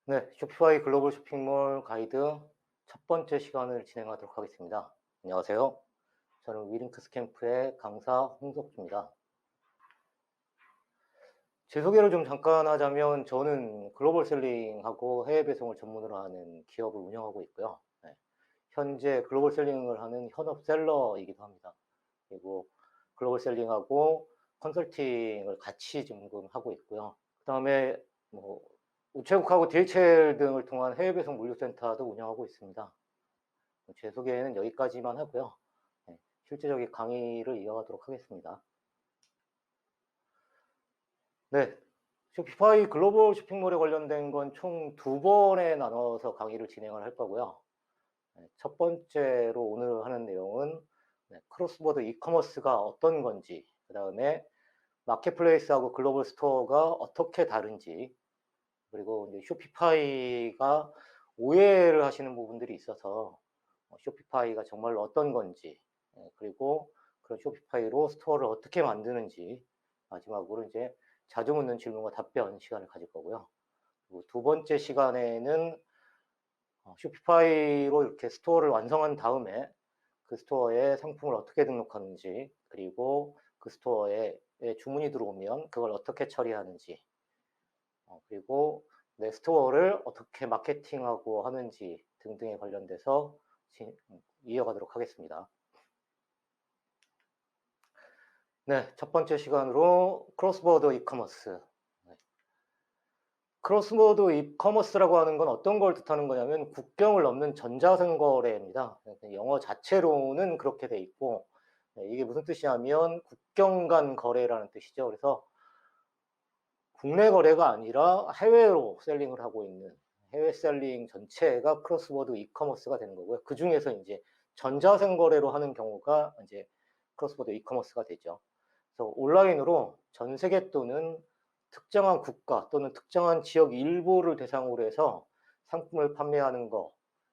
네, 쇼피파이 글로벌 쇼핑몰 가이드 첫 번째 시간을 진행하도록 하겠습니다. 안녕하세요. 저는 위링크스 캠프의 강사 홍석주입니다. 제 소개를 좀 잠깐 하자면 저는 글로벌 셀링하고 해외 배송을 전문으로 하는 기업을 운영하고 있고요. 네, 현재 글로벌 셀링을 하는 현업 셀러이기도 합니다. 그리고 글로벌 셀링하고 컨설팅을 같이 지금 하고 있고요. 그다음에 뭐 우체국하고 DHL 등을 통한 해외 배송 물류센터도 운영하고 있습니다. 제 소개는 여기까지만 하고요. 네, 실제적인 강의를 이어가도록 하겠습니다. 네, 쇼피파이 글로벌 쇼핑몰에 관련된 건 총 2번에 나눠서 강의를 진행을 할 거고요. 네, 첫 번째로 오늘 하는 내용은 크로스보더 이커머스가 어떤 건지, 그 다음에 마켓플레이스하고 글로벌 스토어가 어떻게 다른지, 그리고 이제 쇼피파이가 오해를 하시는 부분들이 있어서 쇼피파이가 정말로 어떤 건지, 그리고 그런 쇼피파이로 스토어를 어떻게 만드는지, 마지막으로 이제 자주 묻는 질문과 답변 시간을 가질 거고요. 그리고 두 번째 시간에는 쇼피파이로 이렇게 스토어를 완성한 다음에 그 스토어에 상품을 어떻게 등록하는지, 그리고 그 스토어에 주문이 들어오면 그걸 어떻게 처리하는지, 그리고 내 스토어를 어떻게 마케팅하고 하는지 등등에 관련돼서 이어가도록 하겠습니다. 네, 첫 번째 시간으로 크로스보더 이커머스. 크로스보더 이커머스라고 하는 건 어떤 걸 뜻하는 거냐면 국경을 넘는 전자상거래입니다. 영어 자체로는 그렇게 돼 있고, 이게 무슨 뜻이냐면 국경 간 거래라는 뜻이죠. 그래서 국내 거래가 아니라 해외로 셀링을 하고 있는 해외 셀링 전체가 크로스보더 이커머스가 되는 거고요. 그 중에서 이제 전자상거래로 하는 경우가 이제 크로스보더 이커머스가 되죠. 그래서 온라인으로 전 세계 또는 특정한 국가 또는 특정한 지역 일부를 대상으로 해서 상품을 판매하는 거,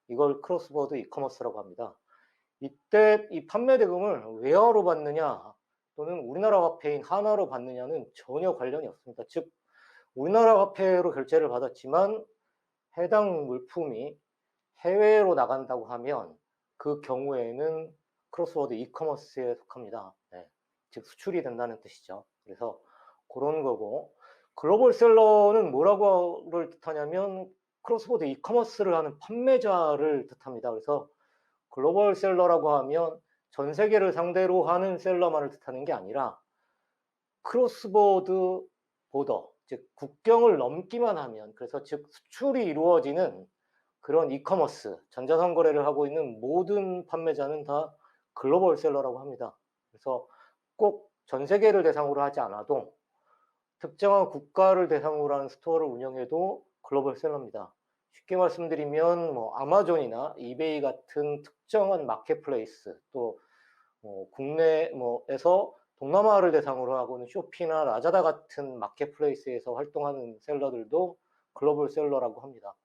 이걸 크로스보더 이커머스라고 합니다. 이때 이 판매 대금을 웨어로 받느냐 또는 우리나라 화폐인 하나로 받느냐는 전혀 관련이 없습니다. 즉 우리나라 화폐로 결제를 받았지만 해당 물품이 해외로 나간다고 하면 그 경우에는 크로스워드 이커머스에 속합니다. 네. 즉 수출이 된다는 뜻이죠. 그래서 그런 거고, 글로벌 셀러는 뭐라고를 뜻하냐면 크로스워드 이커머스를 하는 판매자를 뜻합니다. 그래서 글로벌 셀러라고 하면 전 세계를 상대로 하는 셀러만을 뜻하는 게 아니라 크로스보드 보더, 즉 국경을 넘기만 하면, 그래서 즉 수출이 이루어지는 그런 이커머스, 전자상거래를 하고 있는 모든 판매자는 다 글로벌 셀러라고 합니다. 그래서 꼭 전 세계를 대상으로 하지 않아도 특정한 국가를 대상으로 하는 스토어를 운영해도 글로벌 셀러입니다. 쉽게 말씀드리면 뭐 아마존이나 이베이 같은 특정한 마켓플레이스, 또 국내 뭐에서 동남아를 대상으로 하고는 쇼피나 라자다 같은 마켓플레이스에서 활동하는 셀러들도 글로벌 셀러라고 합니다.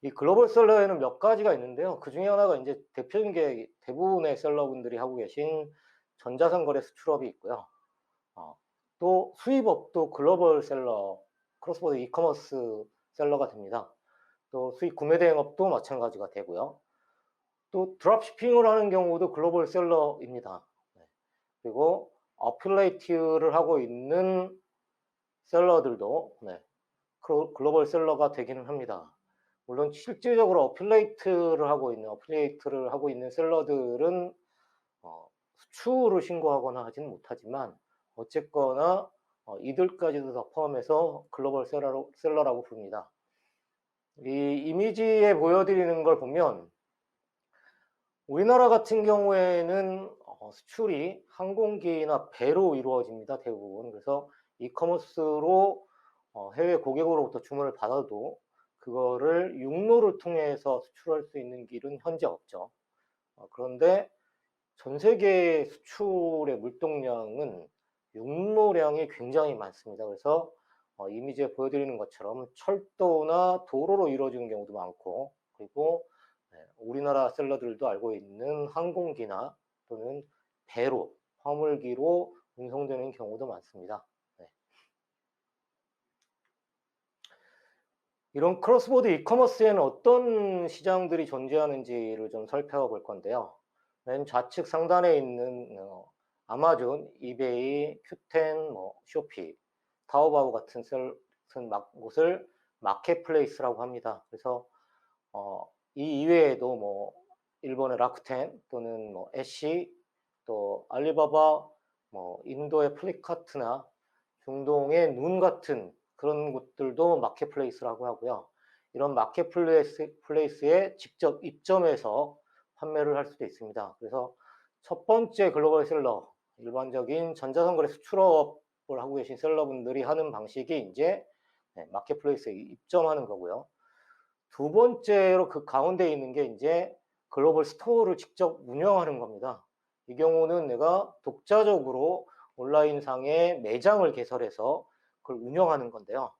이 글로벌 셀러에는 몇 가지가 있는데요. 그 중에 하나가 이제 대표적인 게 대부분의 셀러분들이 하고 계신 전자상거래 수출업이 있고요. 또 수입업도 글로벌 셀러, 크로스보더 이커머스 셀러가 됩니다. 또 수입 구매 대행업도 마찬가지가 되고요. 또 드롭시핑을 하는 경우도 글로벌 셀러입니다. 그리고 어필레이트를 하고 있는 셀러들도 글로벌 셀러가 되기는 합니다. 물론 실질적으로 어필레이트를 하고 있는 셀러들은 수출을 신고하거나 하지는 못하지만 어쨌거나 이들까지도 다 포함해서 글로벌 셀러라고 부릅니다. 이 이미지에 보여드리는 걸 보면 우리나라 같은 경우에는 수출이 항공기나 배로 이루어집니다. 대부분. 그래서 이커머스로 해외 고객으로부터 주문을 받아도 그거를 육로를 통해서 수출할 수 있는 길은 현재 없죠. 그런데 전 세계 수출의 물동량은 육로량이 굉장히 많습니다. 그래서 이미지에 보여드리는 것처럼 철도나 도로로 이루어지는 경우도 많고, 그리고 우리나라 셀러들도 알고 있는 항공기나 또는 배로, 화물기로 운송되는 경우도 많습니다. 네. 이런 크로스보드 이커머스에는 어떤 시장들이 존재하는지를 좀 살펴볼 건데요. 맨 좌측 상단에 있는 아마존, 이베이, 큐텐, 쇼피, 타오바오 같은 곳을 마켓플레이스라고 합니다. 그래서 이 이외에도 일본의 라쿠텐 또는 애쉬, 또 알리바바, 인도의 플리카트나 중동의 눈 같은 그런 곳들도 마켓플레이스라고 하고요. 이런 마켓플레이스에 직접 입점해서 판매를 할 수도 있습니다. 그래서 첫 번째 글로벌 셀러, 일반적인 전자상거래 수출업을 하고 계신 셀러분들이 하는 방식이 이제 마켓플레이스에 입점하는 거고요. 두 번째로 그 가운데 있는 게 이제 글로벌 스토어를 직접 운영하는 겁니다. 이 경우는 내가 독자적으로 온라인상에 매장을 개설해서 그걸 운영하는 건데요.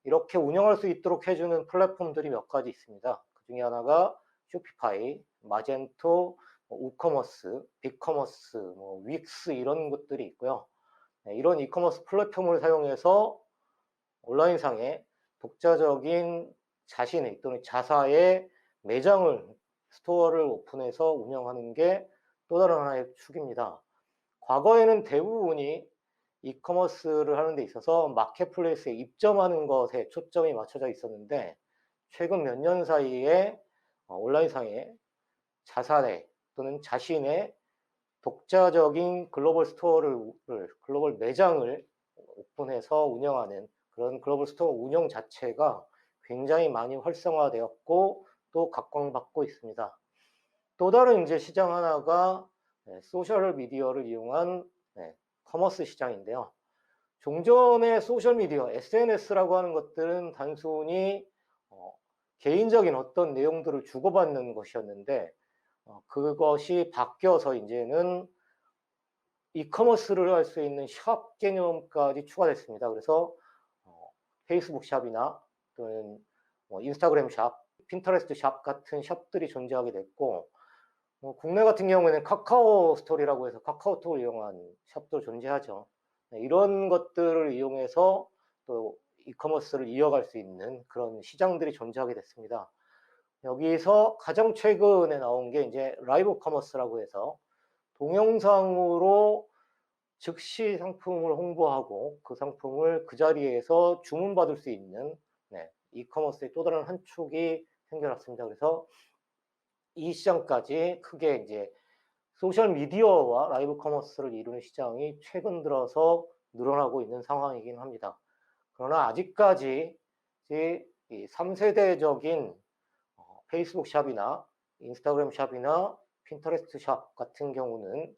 이렇게 운영할 수 있도록 해주는 플랫폼들이 몇 가지 있습니다. 그 중에 하나가 쇼피파이, 마젠토, 우커머스, 빅커머스, 윅스 이런 것들이 있고요. 이런 이커머스 플랫폼을 사용해서 온라인상에 독자적인 자신의 또는 자사의 매장을 스토어를 오픈해서 운영하는 게 또 다른 하나의 축입니다. 과거에는 대부분이 이커머스를 하는 데 있어서 마켓플레이스에 입점하는 것에 초점이 맞춰져 있었는데 최근 몇 년 사이에 온라인상에 자사의 또는 자신의 독자적인 글로벌 글로벌 매장을 오픈해서 운영하는 그런 글로벌 스토어 운영 자체가 굉장히 많이 활성화되었고 또 각광받고 있습니다. 또 다른 이제 시장 하나가 소셜 미디어를 이용한 커머스 시장인데요. 종전의 소셜 미디어, SNS라고 하는 것들은 단순히 개인적인 어떤 내용들을 주고받는 것이었는데 그것이 바뀌어서 이제는 이커머스를 할 수 있는 샵 개념까지 추가됐습니다. 그래서 페이스북 샵이나 또는 인스타그램 샵, 핀터레스트 샵 같은 샵들이 존재하게 됐고 국내 같은 경우에는 카카오 스토리라고 해서 카카오톡을 이용한 샵도 존재하죠. 이런 것들을 이용해서 또 이커머스를 이어갈 수 있는 그런 시장들이 존재하게 됐습니다. 여기서 가장 최근에 나온 게 이제 라이브 커머스라고 해서 동영상으로 즉시 상품을 홍보하고 그 상품을 그 자리에서 주문받을 수 있는 이커머스의 또 다른 한 축이 생겨났습니다. 그래서 이 시장까지 크게 이제 소셜 미디어와 라이브 커머스를 이루는 시장이 최근 들어서 늘어나고 있는 상황이긴 합니다. 그러나 아직까지 이 3세대적인 페이스북 샵이나 인스타그램 샵이나 핀터레스트 샵 같은 경우는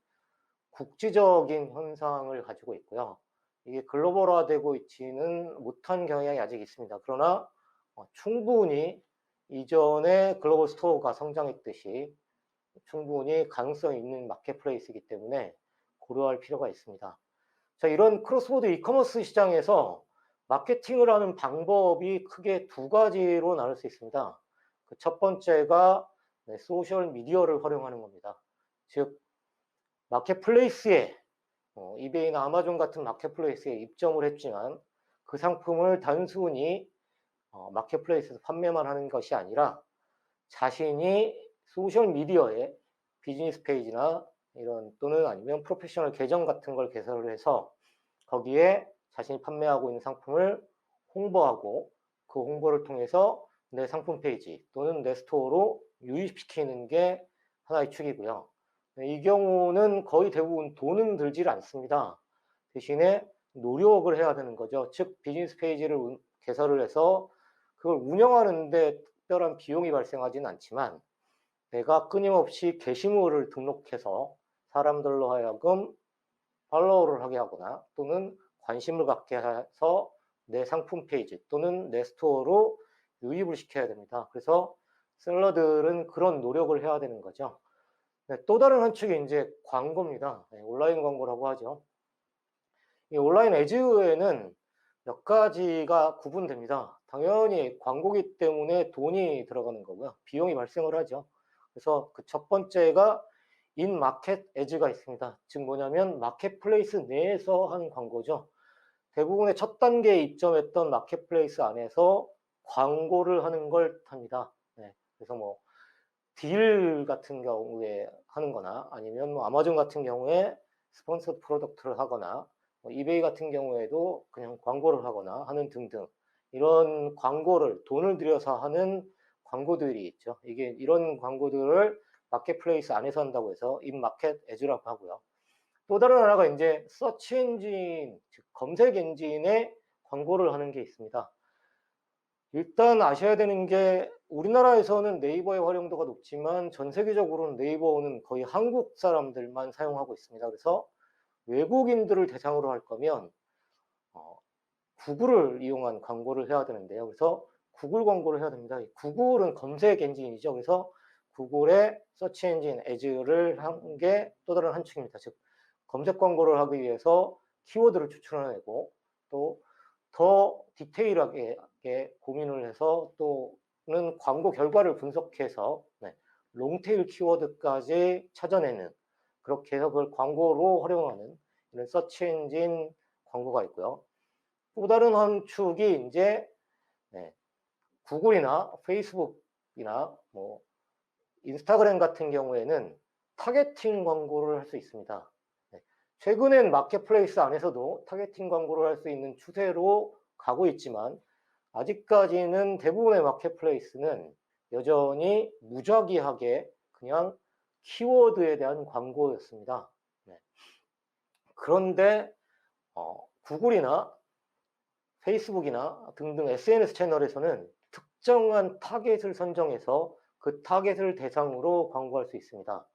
국지적인 현상을 가지고 있고요. 이게 글로벌화되고 있지는 못한 경향이 아직 있습니다. 그러나 충분히 이전에 글로벌 스토어가 성장했듯이 충분히 가능성이 있는 마켓플레이스이기 때문에 고려할 필요가 있습니다. 자, 이런 크로스보드 이커머스 시장에서 마케팅을 하는 방법이 크게 두 가지로 나눌 수 있습니다. 그 첫 번째가 소셜 미디어를 활용하는 겁니다. 즉 마켓플레이스에 이베이나 아마존 같은 마켓플레이스에 입점을 했지만 그 상품을 단순히 마켓플레이스에서 판매만 하는 것이 아니라 자신이 소셜 미디어에 비즈니스 페이지나 이런 또는 아니면 프로페셔널 계정 같은 걸 개설을 해서 거기에 자신이 판매하고 있는 상품을 홍보하고 그 홍보를 통해서 내 상품 페이지 또는 내 스토어로 유입시키는 게 하나의 축이고요. 이 경우는 거의 대부분 돈은 들지 않습니다. 대신에 노력을 해야 되는 거죠. 즉 비즈니스 페이지를 개설을 해서 그걸 운영하는데 특별한 비용이 발생하지는 않지만 내가 끊임없이 게시물을 등록해서 사람들로 하여금 팔로우를 하게 하거나 또는 관심을 갖게 해서 내 상품 페이지 또는 내 스토어로 유입을 시켜야 됩니다. 그래서 셀러들은 그런 노력을 해야 되는 거죠. 또 다른 한 축이 이제 광고입니다. 온라인 광고라고 하죠. 이 온라인 애즈에는 몇 가지가 구분됩니다. 당연히 광고기 때문에 돈이 들어가는 거고요. 비용이 발생을 하죠. 그래서 그 첫 번째가 인마켓 애즈가 있습니다. 즉 뭐냐면 마켓플레이스 내에서 하는 광고죠. 대부분의 첫 단계에 입점했던 마켓플레이스 안에서 광고를 하는 걸 뜻합니다. 네. 그래서 뭐 딜 같은 경우에 하는 거나 아니면 뭐 아마존 같은 경우에 스폰서드 프로덕트를 하거나 뭐 이베이 같은 경우에도 그냥 광고를 하거나 하는 등등 이런 광고를 돈을 들여서 하는 광고들이 있죠. 이게 이런 광고들을 마켓플레이스 안에서 한다고 해서 인마켓 애즈라고 하고요. 또 다른 하나가 이제 서치 엔진, 즉 검색 엔진에 광고를 하는 게 있습니다. 일단 아셔야 되는 게 우리나라에서는 네이버의 활용도가 높지만 전 세계적으로는 네이버는 거의 한국 사람들만 사용하고 있습니다. 그래서 외국인들을 대상으로 할 거면 구글을 이용한 광고를 해야 되는데요. 그래서 구글 광고를 해야 됩니다. 구글은 검색 엔진이죠. 그래서 구글의 서치 엔진 애즈를 한 게 또 다른 한 축입니다. 즉 검색 광고를 하기 위해서 키워드를 추출해내고 또 더 디테일하게 고민을 해서 또는 광고 결과를 분석해서 롱테일 키워드까지 찾아내는 그렇게 해서 그걸 광고로 활용하는 이런 서치 엔진 광고가 있고요. 또 다른 한 축이 이제 구글이나 페이스북이나 뭐 인스타그램 같은 경우에는 타겟팅 광고를 할 수 있습니다. 최근엔 마켓플레이스 안에서도 타겟팅 광고를 할 수 있는 추세로 가고 있지만 아직까지는 대부분의 마켓플레이스는 여전히 무작위하게 그냥 키워드에 대한 광고였습니다. 그런데 구글이나 페이스북이나 등등 SNS 채널에서는 특정한 타겟을 선정해서 그 타겟을 대상으로 광고할 수 있습니다.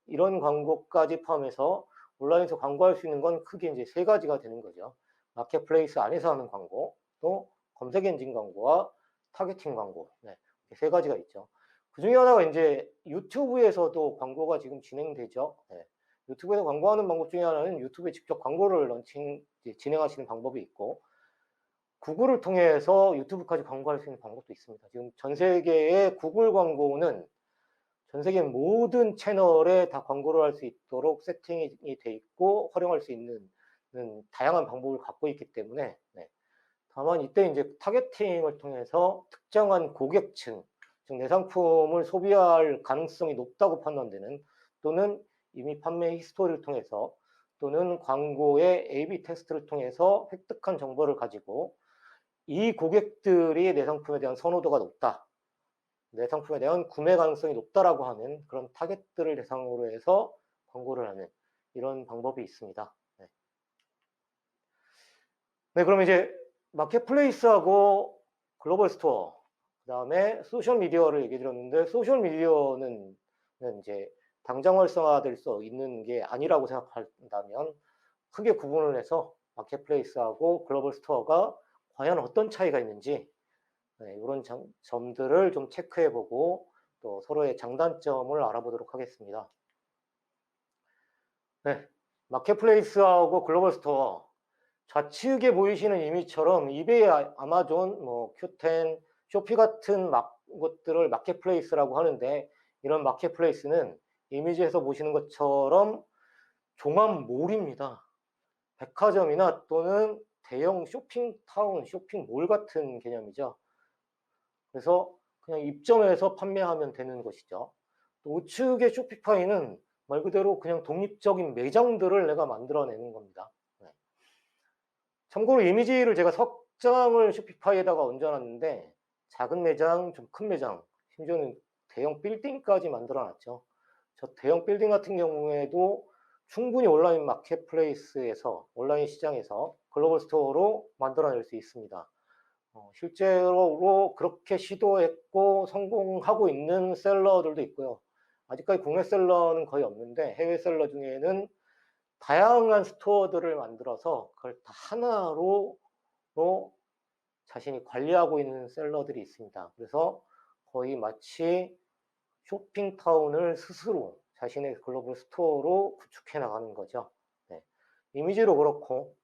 이런 광고까지 포함해서 온라인에서 광고할 수 있는 건 크게 이제 세 가지가 되는 거죠. 마켓플레이스 안에서 하는 광고, 또 검색 엔진 광고와 타겟팅 광고. 세 가지가 있죠. 그 중에 하나가 이제 유튜브에서도 광고가 지금 진행되죠. 유튜브에서 광고하는 방법 중에 하나는 유튜브에 직접 광고를 진행하시는 방법이 있고, 구글을 통해서 유튜브까지 광고할 수 있는 방법도 있습니다. 지금 전 세계의 구글 광고는 전 세계 모든 채널에 다 광고를 할 수 있도록 세팅이 돼 있고 활용할 수 있는 다양한 방법을 갖고 있기 때문에 다만 이때 이제 타겟팅을 통해서 특정한 고객층, 즉 내 상품을 소비할 가능성이 높다고 판단되는 또는 이미 판매 히스토리를 통해서 또는 광고의 A/B 테스트를 통해서 획득한 정보를 가지고 이 고객들이 내 상품에 대한 선호도가 높다. 내 상품에 대한 구매 가능성이 높다라고 하는 그런 타겟들을 대상으로 해서 광고를 하는 이런 방법이 있습니다. 그럼 이제 마켓플레이스하고 글로벌 스토어, 그 다음에 소셜미디어를 얘기 드렸는데, 소셜미디어는 이제 당장 활성화될 수 있는 게 아니라고 생각한다면 크게 구분을 해서 마켓플레이스하고 글로벌 스토어가 과연 어떤 차이가 있는지 이런 점들을 좀 체크해보고 또 서로의 장단점을 알아보도록 하겠습니다. 마켓플레이스하고 글로벌 스토어, 좌측에 보이시는 이미지처럼 이베이, 아마존, 뭐 큐텐, 쇼피 같은 것들을 마켓플레이스라고 하는데, 이런 마켓플레이스는 이미지에서 보시는 것처럼 종합몰입니다. 백화점이나 또는 대형 쇼핑타운, 쇼핑몰 같은 개념이죠. 그래서 그냥 입점해서 판매하면 되는 것이죠. 또 우측의 쇼피파이는 말 그대로 그냥 독립적인 매장들을 내가 만들어내는 겁니다. 참고로 이미지를 제가 석장을 쇼피파이에다가 얹어놨는데 작은 매장, 좀 큰 매장, 심지어는 대형 빌딩까지 만들어놨죠. 저 대형 빌딩 같은 경우에도 충분히 온라인 마켓플레이스에서, 온라인 시장에서 글로벌 스토어로 만들어낼 수 있습니다. 실제로 그렇게 시도했고 성공하고 있는 셀러들도 있고요. 아직까지 국내 셀러는 거의 없는데 해외 셀러 중에는 다양한 스토어들을 만들어서 그걸 다 하나로 자신이 관리하고 있는 셀러들이 있습니다. 그래서 거의 마치 쇼핑타운을 스스로 자신의 글로벌 스토어로 구축해 나가는 거죠. 이미지로 그렇고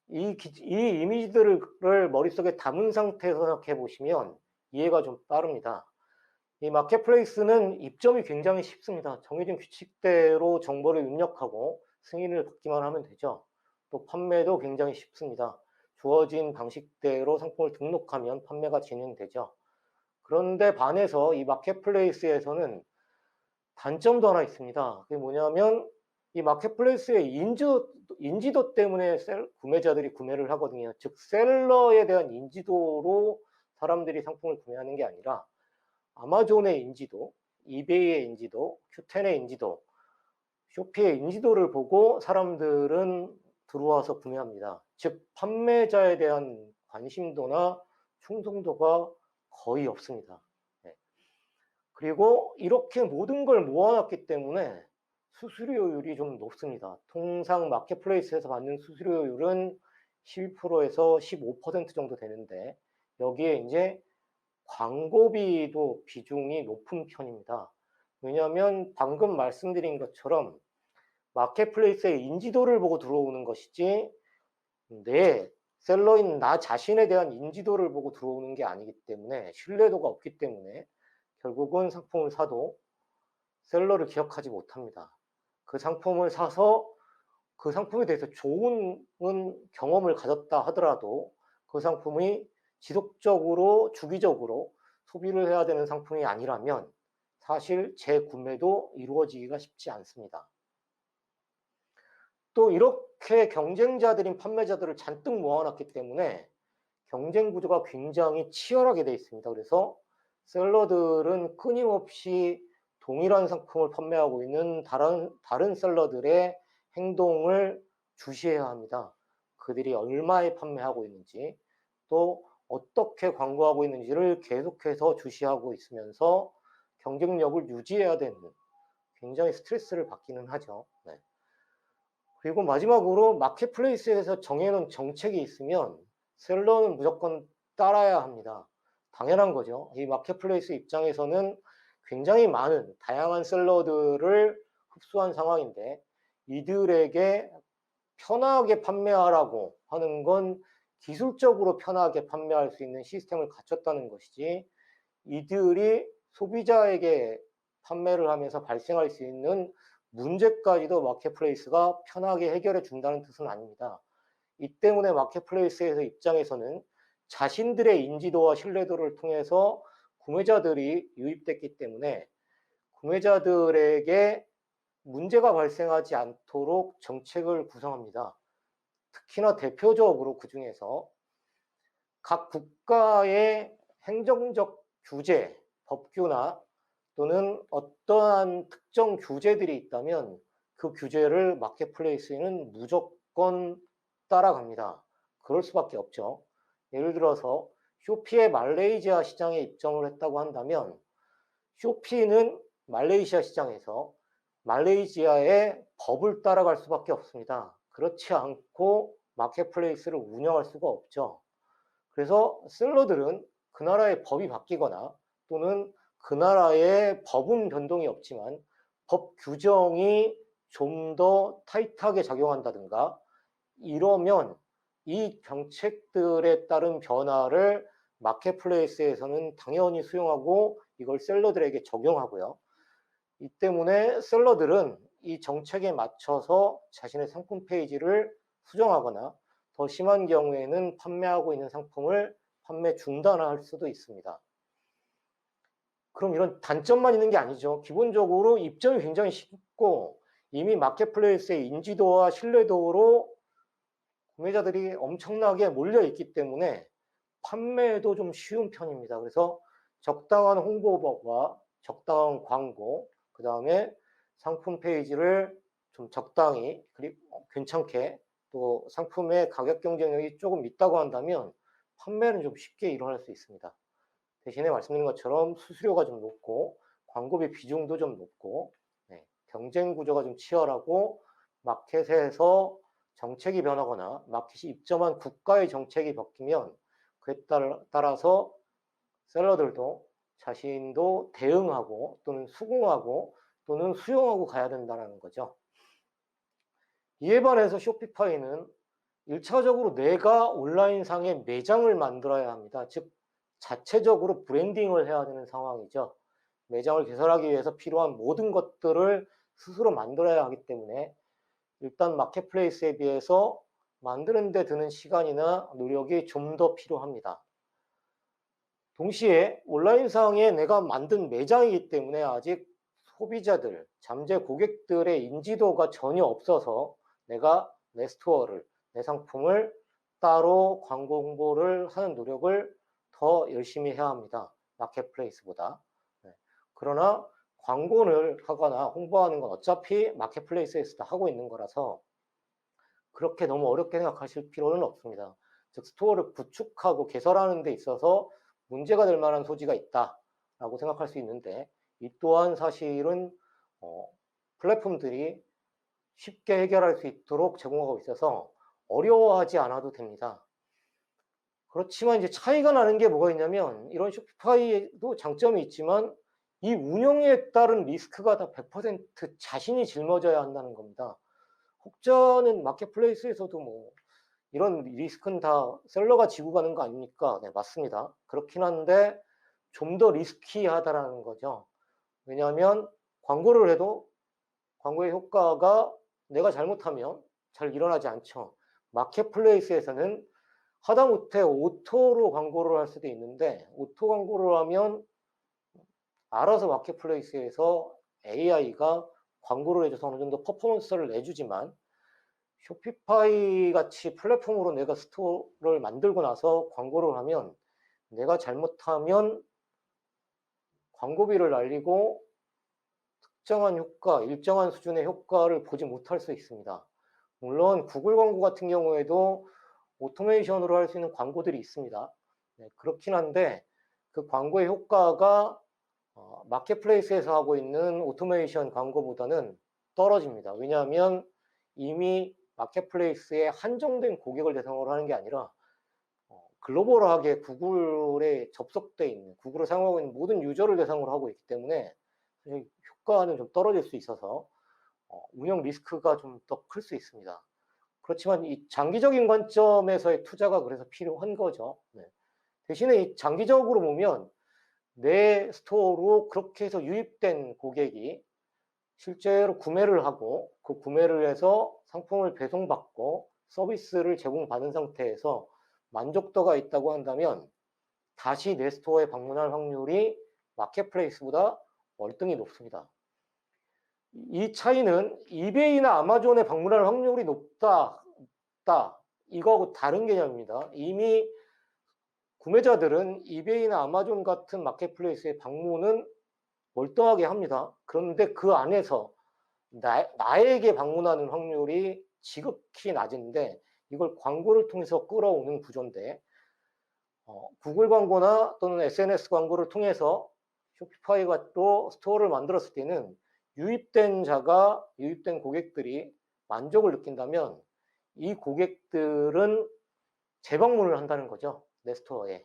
이 이미지들을 머릿속에 담은 상태에서 생각해 보시면 이해가 좀 빠릅니다. 이 마켓플레이스는 입점이 굉장히 쉽습니다. 정해진 규칙대로 정보를 입력하고 승인을 받기만 하면 되죠. 또 판매도 굉장히 쉽습니다. 주어진 방식대로 상품을 등록하면 판매가 진행되죠. 그런데 반해서 이 마켓플레이스에서는 단점도 하나 있습니다. 그게 뭐냐면 이 마켓플레이스의 인지도 때문에 구매자들이 구매를 하거든요. 즉 셀러에 대한 인지도로 사람들이 상품을 구매하는 게 아니라 아마존의 인지도, 이베이의 인지도, q10의 인지도, 쇼피의 인지도를 보고 사람들은 들어와서 구매합니다. 즉 판매자에 대한 관심도나 충성도가 거의 없습니다. 네. 그리고 이렇게 모든 걸 모아놨기 때문에 수수료율이 좀 높습니다. 통상 마켓플레이스에서 받는 수수료율은 11%에서 15% 정도 되는데 여기에 이제 광고비도 비중이 높은 편입니다. 왜냐하면 방금 말씀드린 것처럼 마켓플레이스의 인지도를 보고 들어오는 것이지 내 셀러인 나 자신에 대한 인지도를 보고 들어오는 게 아니기 때문에 신뢰도가 없기 때문에 결국은 상품을 사도 셀러를 기억하지 못합니다. 그 상품을 사서 그 상품에 대해서 좋은 경험을 가졌다 하더라도 그 상품이 지속적으로 주기적으로 소비를 해야 되는 상품이 아니라면 사실 재구매도 이루어지기가 쉽지 않습니다. 또 이렇게 경쟁자들인 판매자들을 잔뜩 모아놨기 때문에 경쟁 구조가 굉장히 치열하게 되어 있습니다. 그래서 셀러들은 끊임없이 동일한 상품을 판매하고 있는 다른 셀러들의 행동을 주시해야 합니다. 그들이 얼마에 판매하고 있는지, 또 어떻게 광고하고 있는지를 계속해서 주시하고 있으면서 경쟁력을 유지해야 되는 굉장히 스트레스를 받기는 하죠. 네. 그리고 마지막으로 마켓플레이스에서 정해놓은 정책이 있으면 셀러는 무조건 따라야 합니다. 당연한 거죠. 이 마켓플레이스 입장에서는 굉장히 많은 다양한 셀러들을 흡수한 상황인데 이들에게 편하게 판매하라고 하는 건 기술적으로 편하게 판매할 수 있는 시스템을 갖췄다는 것이지 이들이 소비자에게 판매를 하면서 발생할 수 있는 문제까지도 마켓플레이스가 편하게 해결해 준다는 뜻은 아닙니다. 이 때문에 마켓플레이스에서 입장에서는 자신들의 인지도와 신뢰도를 통해서 구매자들이 유입됐기 때문에 구매자들에게 문제가 발생하지 않도록 정책을 구성합니다. 특히나 대표적으로 그 중에서 각 국가의 행정적 규제, 법규나 또는 어떠한 특정 규제들이 있다면 그 규제를 마켓플레이스는 무조건 따라갑니다. 그럴 수밖에 없죠. 예를 들어서 쇼피의 말레이시아 시장에 입점을 했다고 한다면 쇼피는 말레이시아 시장에서 말레이시아의 법을 따라갈 수밖에 없습니다. 그렇지 않고 마켓플레이스를 운영할 수가 없죠. 그래서 셀러들은 그 나라의 법이 바뀌거나 또는 그 나라의 법은 변동이 없지만 법 규정이 좀 더 타이트하게 작용한다든가 이러면 이 정책들에 따른 변화를 마켓플레이스에서는 당연히 수용하고 이걸 셀러들에게 적용하고요. 이 때문에 셀러들은 이 정책에 맞춰서 자신의 상품 페이지를 수정하거나 더 심한 경우에는 판매하고 있는 상품을 판매 중단할 수도 있습니다. 그럼 이런 단점만 있는 게 아니죠. 기본적으로 입점이 굉장히 쉽고 이미 마켓플레이스의 인지도와 신뢰도로 구매자들이 엄청나게 몰려있기 때문에 판매도 좀 쉬운 편입니다. 그래서 적당한 홍보법과 적당한 광고, 그 다음에 상품 페이지를 좀 적당히 그리고 괜찮게 또 상품의 가격 경쟁력이 조금 있다고 한다면 판매는 좀 쉽게 일어날 수 있습니다. 대신에 말씀드린 것처럼 수수료가 좀 높고 광고비 비중도 좀 높고 경쟁 구조가 좀 치열하고 마켓에서 정책이 변하거나 마켓이 입점한 국가의 정책이 바뀌면 그에 따라서 셀러들도 자신도 대응하고 또는 수긍하고 또는 수용하고 가야 된다는 거죠. 이에 반해서 쇼피파이는 1차적으로 내가 온라인상에 매장을 만들어야 합니다. 즉 자체적으로 브랜딩을 해야 되는 상황이죠. 매장을 개설하기 위해서 필요한 모든 것들을 스스로 만들어야 하기 때문에 일단 마켓플레이스에 비해서 만드는 데 드는 시간이나 노력이 좀 더 필요합니다. 동시에 온라인상에 내가 만든 매장이기 때문에 아직 소비자들, 잠재 고객들의 인지도가 전혀 없어서 내가 내 스토어를, 내 상품을 따로 광고 홍보를 하는 노력을 더 열심히 해야 합니다. 마켓플레이스보다. 네. 그러나 광고를 하거나 홍보하는 건 어차피 마켓플레이스에서 다 하고 있는 거라서 그렇게 너무 어렵게 생각하실 필요는 없습니다. 즉 스토어를 구축하고 개설하는 데 있어서 문제가 될 만한 소지가 있다라고 생각할 수 있는데 이 또한 사실은 플랫폼들이 쉽게 해결할 수 있도록 제공하고 있어서 어려워하지 않아도 됩니다. 그렇지만 이제 차이가 나는 게 뭐가 있냐면 이런 쇼피파이에도 장점이 있지만 이 운영에 따른 리스크가 다 100% 자신이 짊어져야 한다는 겁니다. 혹자는 마켓플레이스에서도 뭐 이런 리스크는 다 셀러가 지고 가는 거 아닙니까? 네, 맞습니다. 그렇긴 한데 좀 더 리스키하다라는 거죠. 왜냐하면 광고를 해도 광고의 효과가 내가 잘못하면 잘 일어나지 않죠. 마켓플레이스에서는 하다못해 오토로 광고를 할 수도 있는데 오토 광고를 하면 알아서 마켓플레이스에서 AI가 광고를 해줘서 어느 정도 퍼포먼스를 내주지만 쇼피파이 같이 플랫폼으로 내가 스토어를 만들고 나서 광고를 하면 내가 잘못하면 광고비를 날리고 특정한 효과, 일정한 수준의 효과를 보지 못할 수 있습니다. 물론 구글 광고 같은 경우에도 오토메이션으로 할 수 있는 광고들이 있습니다. 네, 그렇긴 한데 그 광고의 효과가 마켓플레이스에서 하고 있는 오토메이션 광고보다는 떨어집니다. 왜냐하면 이미 마켓플레이스에 한정된 고객을 대상으로 하는 게 아니라 글로벌하게 구글에 접속돼 있는, 구글을 사용하고 있는 모든 유저를 대상으로 하고 있기 때문에 효과는 좀 떨어질 수 있어서 운영 리스크가 좀 더 클 수 있습니다. 그렇지만 이 장기적인 관점에서의 투자가 그래서 필요한 거죠. 네. 대신에 이 장기적으로 보면 내 스토어로 그렇게 해서 유입된 고객이 실제로 구매를 하고 그 구매를 해서 상품을 배송받고 서비스를 제공받은 상태에서 만족도가 있다고 한다면 다시 내 스토어에 방문할 확률이 마켓플레이스보다 월등히 높습니다. 이 차이는 이베이나 아마존에 방문할 확률이 높다, 이거하고 다른 개념입니다. 이미 구매자들은 이베이나 아마존 같은 마켓플레이스에 방문은 월등하게 합니다. 그런데 그 안에서 나에게 방문하는 확률이 지극히 낮은데 이걸 광고를 통해서 끌어오는 구조인데 구글 광고나 또는 SNS 광고를 통해서 쇼피파이가 또 스토어를 만들었을 때는 유입된 고객들이 만족을 느낀다면 이 고객들은 재방문을 한다는 거죠. 내 스토어에.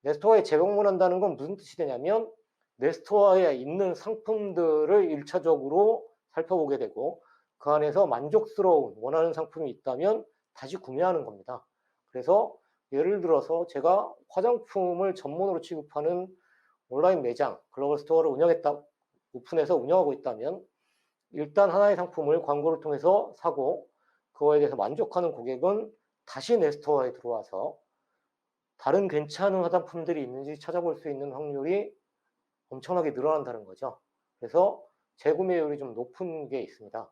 내 스토어에 재방문한다는 건 무슨 뜻이 되냐면 내 스토어에 있는 상품들을 1차적으로 살펴보게 되고 그 안에서 만족스러운 원하는 상품이 있다면 다시 구매하는 겁니다. 그래서 예를 들어서 제가 화장품을 전문으로 취급하는 온라인 매장, 글로벌 스토어를 오픈해서 운영하고 있다면 일단 하나의 상품을 광고를 통해서 사고 그거에 대해서 만족하는 고객은 다시 내 스토어에 들어와서 다른 괜찮은 화장품들이 있는지 찾아볼 수 있는 확률이 엄청나게 늘어난다는 거죠. 그래서 재구매율이 좀 높은 게 있습니다.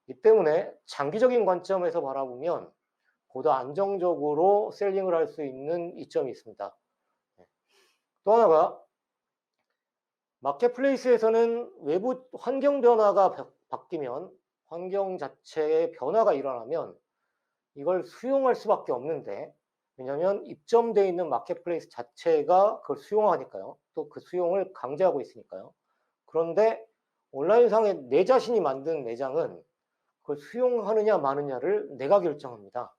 이 때문에 장기적인 관점에서 바라보면 보다 안정적으로 셀링을 할 수 있는 이점이 있습니다. 또 하나가 마켓플레이스에서는 외부 환경 변화가 바뀌면 환경 자체의 변화가 일어나면 이걸 수용할 수밖에 없는데 왜냐하면 입점되어 있는 마켓플레이스 자체가 그걸 수용하니까요. 또 그 수용을 강제하고 있으니까요. 그런데 온라인상에 내 자신이 만든 매장은 그걸 수용하느냐 마느냐를 내가 결정합니다.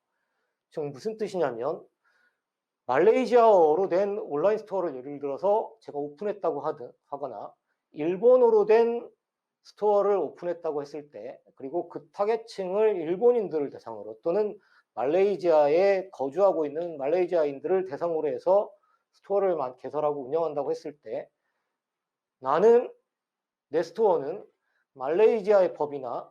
지금 무슨 뜻이냐면 말레이시아어로 된 온라인 스토어를 예를 들어서 제가 오픈했다고 하거나 일본어로 된 스토어를 오픈했다고 했을 때 그리고 그 타겟층을 일본인들을 대상으로 또는 말레이시아에 거주하고 있는 말레이시아인들을 대상으로 해서 스토어를 개설하고 운영한다고 했을 때 나는 내 스토어는 말레이시아의 법이나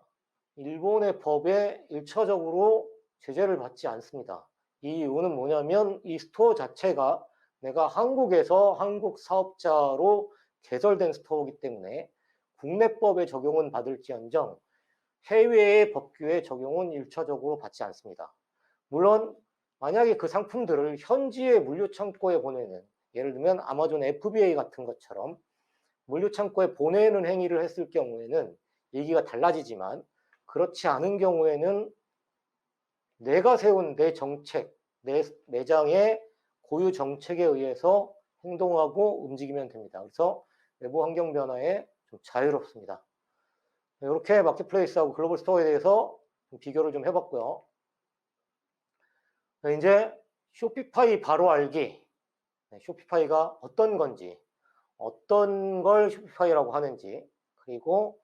일본의 법에 일차적으로 제재를 받지 않습니다. 이 이유는 뭐냐면 이 스토어 자체가 내가 한국에서 한국 사업자로 개설된 스토어이기 때문에 국내법의 적용은 받을지언정 해외의 법규의 적용은 1차적으로 받지 않습니다. 물론 만약에 그 상품들을 현지의 물류창고에 보내는, 예를 들면 아마존 FBA 같은 것처럼 물류창고에 보내는 행위를 했을 경우에는 얘기가 달라지지만, 그렇지 않은 경우에는 내가 세운 내 정책, 내 매장의 고유 정책에 의해서 행동하고 움직이면 됩니다. 그래서 외부 환경 변화에 좀 자유롭습니다. 이렇게 마켓플레이스하고 글로벌 스토어에 대해서 좀 비교를 좀 해봤고요. 이제 쇼피파이 바로 알기, 쇼피파이가 어떤 건지, 어떤 걸 쇼피파이라고 하는지, 그리고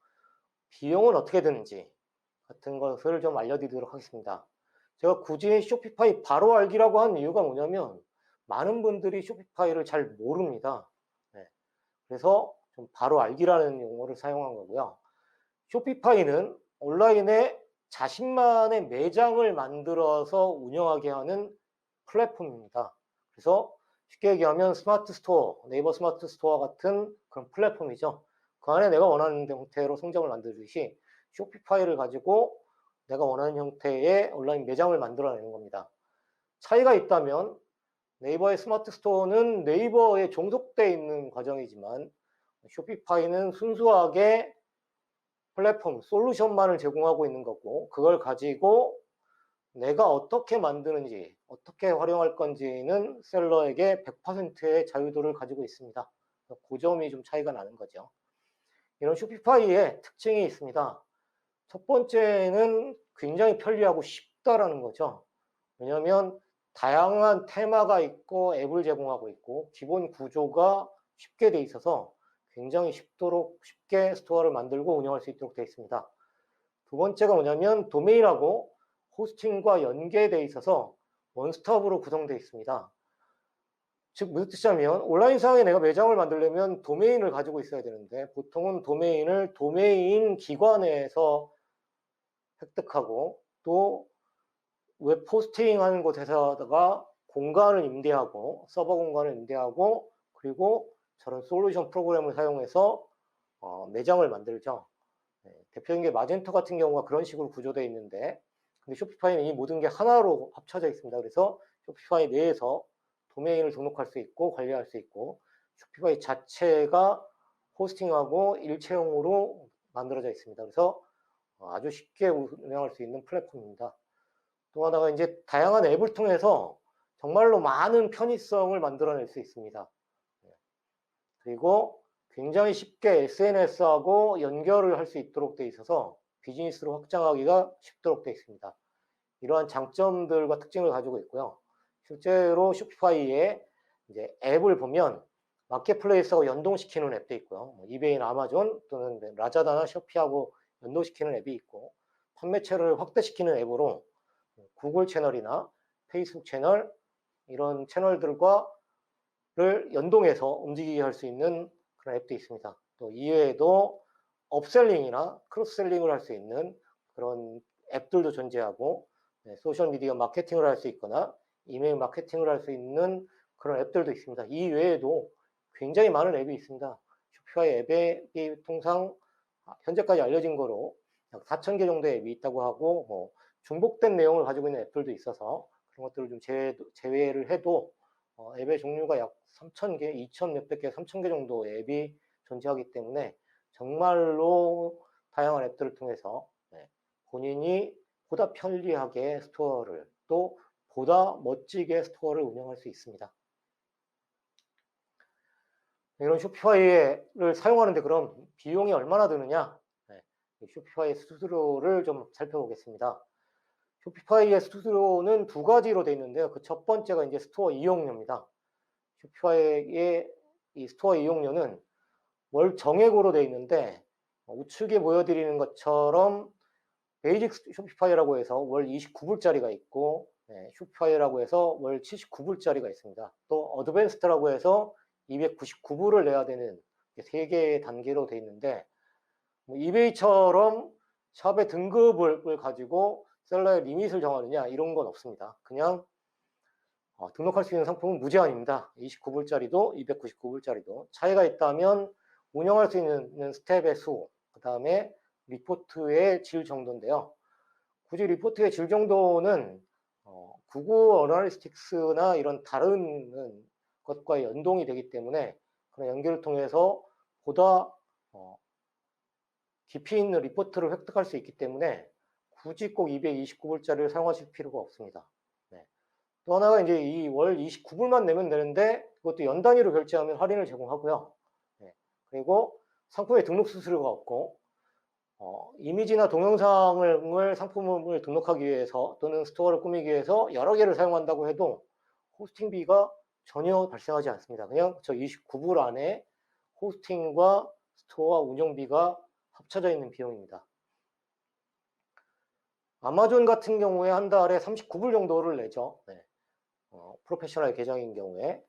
비용은 어떻게 드는지 같은 것을 좀 알려드리도록 하겠습니다. 제가 굳이 쇼피파이 바로 알기라고 한 이유가 뭐냐면 많은 분들이 쇼피파이를 잘 모릅니다. 그래서 좀 바로 알기라는 용어를 사용한 거고요. 쇼피파이는 온라인에 자신만의 매장을 만들어서 운영하게 하는 플랫폼입니다. 그래서 쉽게 얘기하면 스마트 스토어, 네이버 스마트 스토어 같은 그런 플랫폼이죠. 그 안에 내가 원하는 형태로 성장을 만들듯이 쇼피파이를 가지고 내가 원하는 형태의 온라인 매장을 만들어내는 겁니다. 차이가 있다면 네이버의 스마트 스토어는 네이버에 종속되어 있는 과정이지만 쇼피파이는 순수하게 플랫폼, 솔루션만을 제공하고 있는 거고, 그걸 가지고 내가 어떻게 만드는지, 어떻게 활용할 건지는 셀러에게 100%의 자유도를 가지고 있습니다. 그 점이 좀 차이가 나는 거죠. 이런 쇼피파이의 특징이 있습니다. 첫 번째는 굉장히 편리하고 쉽다라는 거죠. 왜냐하면 다양한 테마가 있고 앱을 제공하고 있고 기본 구조가 쉽게 돼 있어서 굉장히 쉽게 스토어를 만들고 운영할 수 있도록 되어 있습니다. 두 번째가 뭐냐면 도메인하고 호스팅과 연계되어 있어서 원스톱으로 구성되어 있습니다. 즉 무슨 뜻이냐면 온라인상에 내가 매장을 만들려면 도메인을 가지고 있어야 되는데 보통은 도메인을 도메인 기관에서 획득하고 또 웹 호스팅하는 곳에다가 공간을 임대하고 서버 공간을 임대하고 그리고 저런 솔루션 프로그램을 사용해서 매장을 만들죠. 대표적인 게 마젠토 같은 경우가 그런 식으로 구조되어 있는데 근데 쇼피파이는 이 모든 게 하나로 합쳐져 있습니다. 그래서 쇼피파이 내에서 도메인을 등록할 수 있고 관리할 수 있고 쇼피파이 자체가 호스팅하고 일체형으로 만들어져 있습니다. 그래서 아주 쉽게 운영할 수 있는 플랫폼입니다. 또 하나가 이제 다양한 앱을 통해서 정말로 많은 편의성을 만들어낼 수 있습니다. 그리고 굉장히 쉽게 SNS하고 연결을 할 수 있도록 되어 있어서 비즈니스로 확장하기가 쉽도록 되어 있습니다. 이러한 장점들과 특징을 가지고 있고요. 실제로 쇼피파이의 이제 앱을 보면 마켓플레이스하고 연동시키는 앱도 있고요. 이베이나 아마존 또는 라자다나 쇼피하고 연동시키는 앱이 있고 판매처를 확대시키는 앱으로 구글 채널이나 페이스북 채널 이런 채널들과를 연동해서 움직이게 할 수 있는 그런 앱도 있습니다. 또 이외에도 업셀링이나 크로스셀링을 할 수 있는 그런 앱들도 존재하고 소셜미디어 마케팅을 할 수 있거나 이메일 마케팅을 할 수 있는 그런 앱들도 있습니다. 이 외에도 굉장히 많은 앱이 있습니다. 쇼피파이 앱이 통상 현재까지 알려진 거로 약 4,000개 정도의 앱이 있다고 하고 뭐 중복된 내용을 가지고 있는 앱들도 있어서 그런 것들을 좀 제외를 해도 앱의 종류가 약 3,000개, 2,000 몇백 개, 3,000개 정도의 앱이 존재하기 때문에 정말로 다양한 앱들을 통해서 본인이 보다 편리하게 스토어를 또 보다 멋지게 스토어를 운영할 수 있습니다. 이런 쇼피파이를 사용하는데 그럼 비용이 얼마나 드느냐? 쇼피파이 스튜디오를 좀 살펴보겠습니다. 쇼피파이의 스튜디오는 두 가지로 되어 있는데요. 그 첫 번째가 이제 스토어 이용료입니다. 쇼피파이의 이 스토어 이용료는 월 정액으로 되어 있는데 우측에 보여드리는 것처럼 베이직 쇼피파이라고 해서 월 29불짜리가 있고 쇼피파이라고 해서 월 79불짜리가 있습니다. 또 어드밴스드라고 해서 299불을 내야 되는 세 개의 단계로 되어 있는데 이베이처럼 샵의 등급을 가지고 셀러의 리밋을 정하느냐 이런 건 없습니다. 그냥 등록할 수 있는 상품은 무제한입니다. 29불짜리도 299불짜리도. 차이가 있다면 운영할 수 있는 스텝의 수, 그 다음에 리포트의 질 정도인데요. 굳이 리포트의 질 정도는 구글 어널리스틱스나 이런 다른 것과 연동이 되기 때문에 그런 연결을 통해서 보다 깊이 있는 리포트를 획득할 수 있기 때문에 굳이 꼭 229불짜리를 사용하실 필요가 없습니다. 네. 또 하나가 이제 이 월 29불만 내면 되는데 그것도 연 단위로 결제하면 할인을 제공하고요. 네. 그리고 상품에 등록 수수료가 없고 이미지나 동영상을 상품을 등록하기 위해서 또는 스토어를 꾸미기 위해서 여러 개를 사용한다고 해도 호스팅비가 전혀 발생하지 않습니다. 그냥 저 29불 안에 호스팅과 스토어 운영비가 합쳐져 있는 비용입니다. 아마존 같은 경우에 한 달에 39불 정도를 내죠. 네. 프로페셔널 계정인 경우에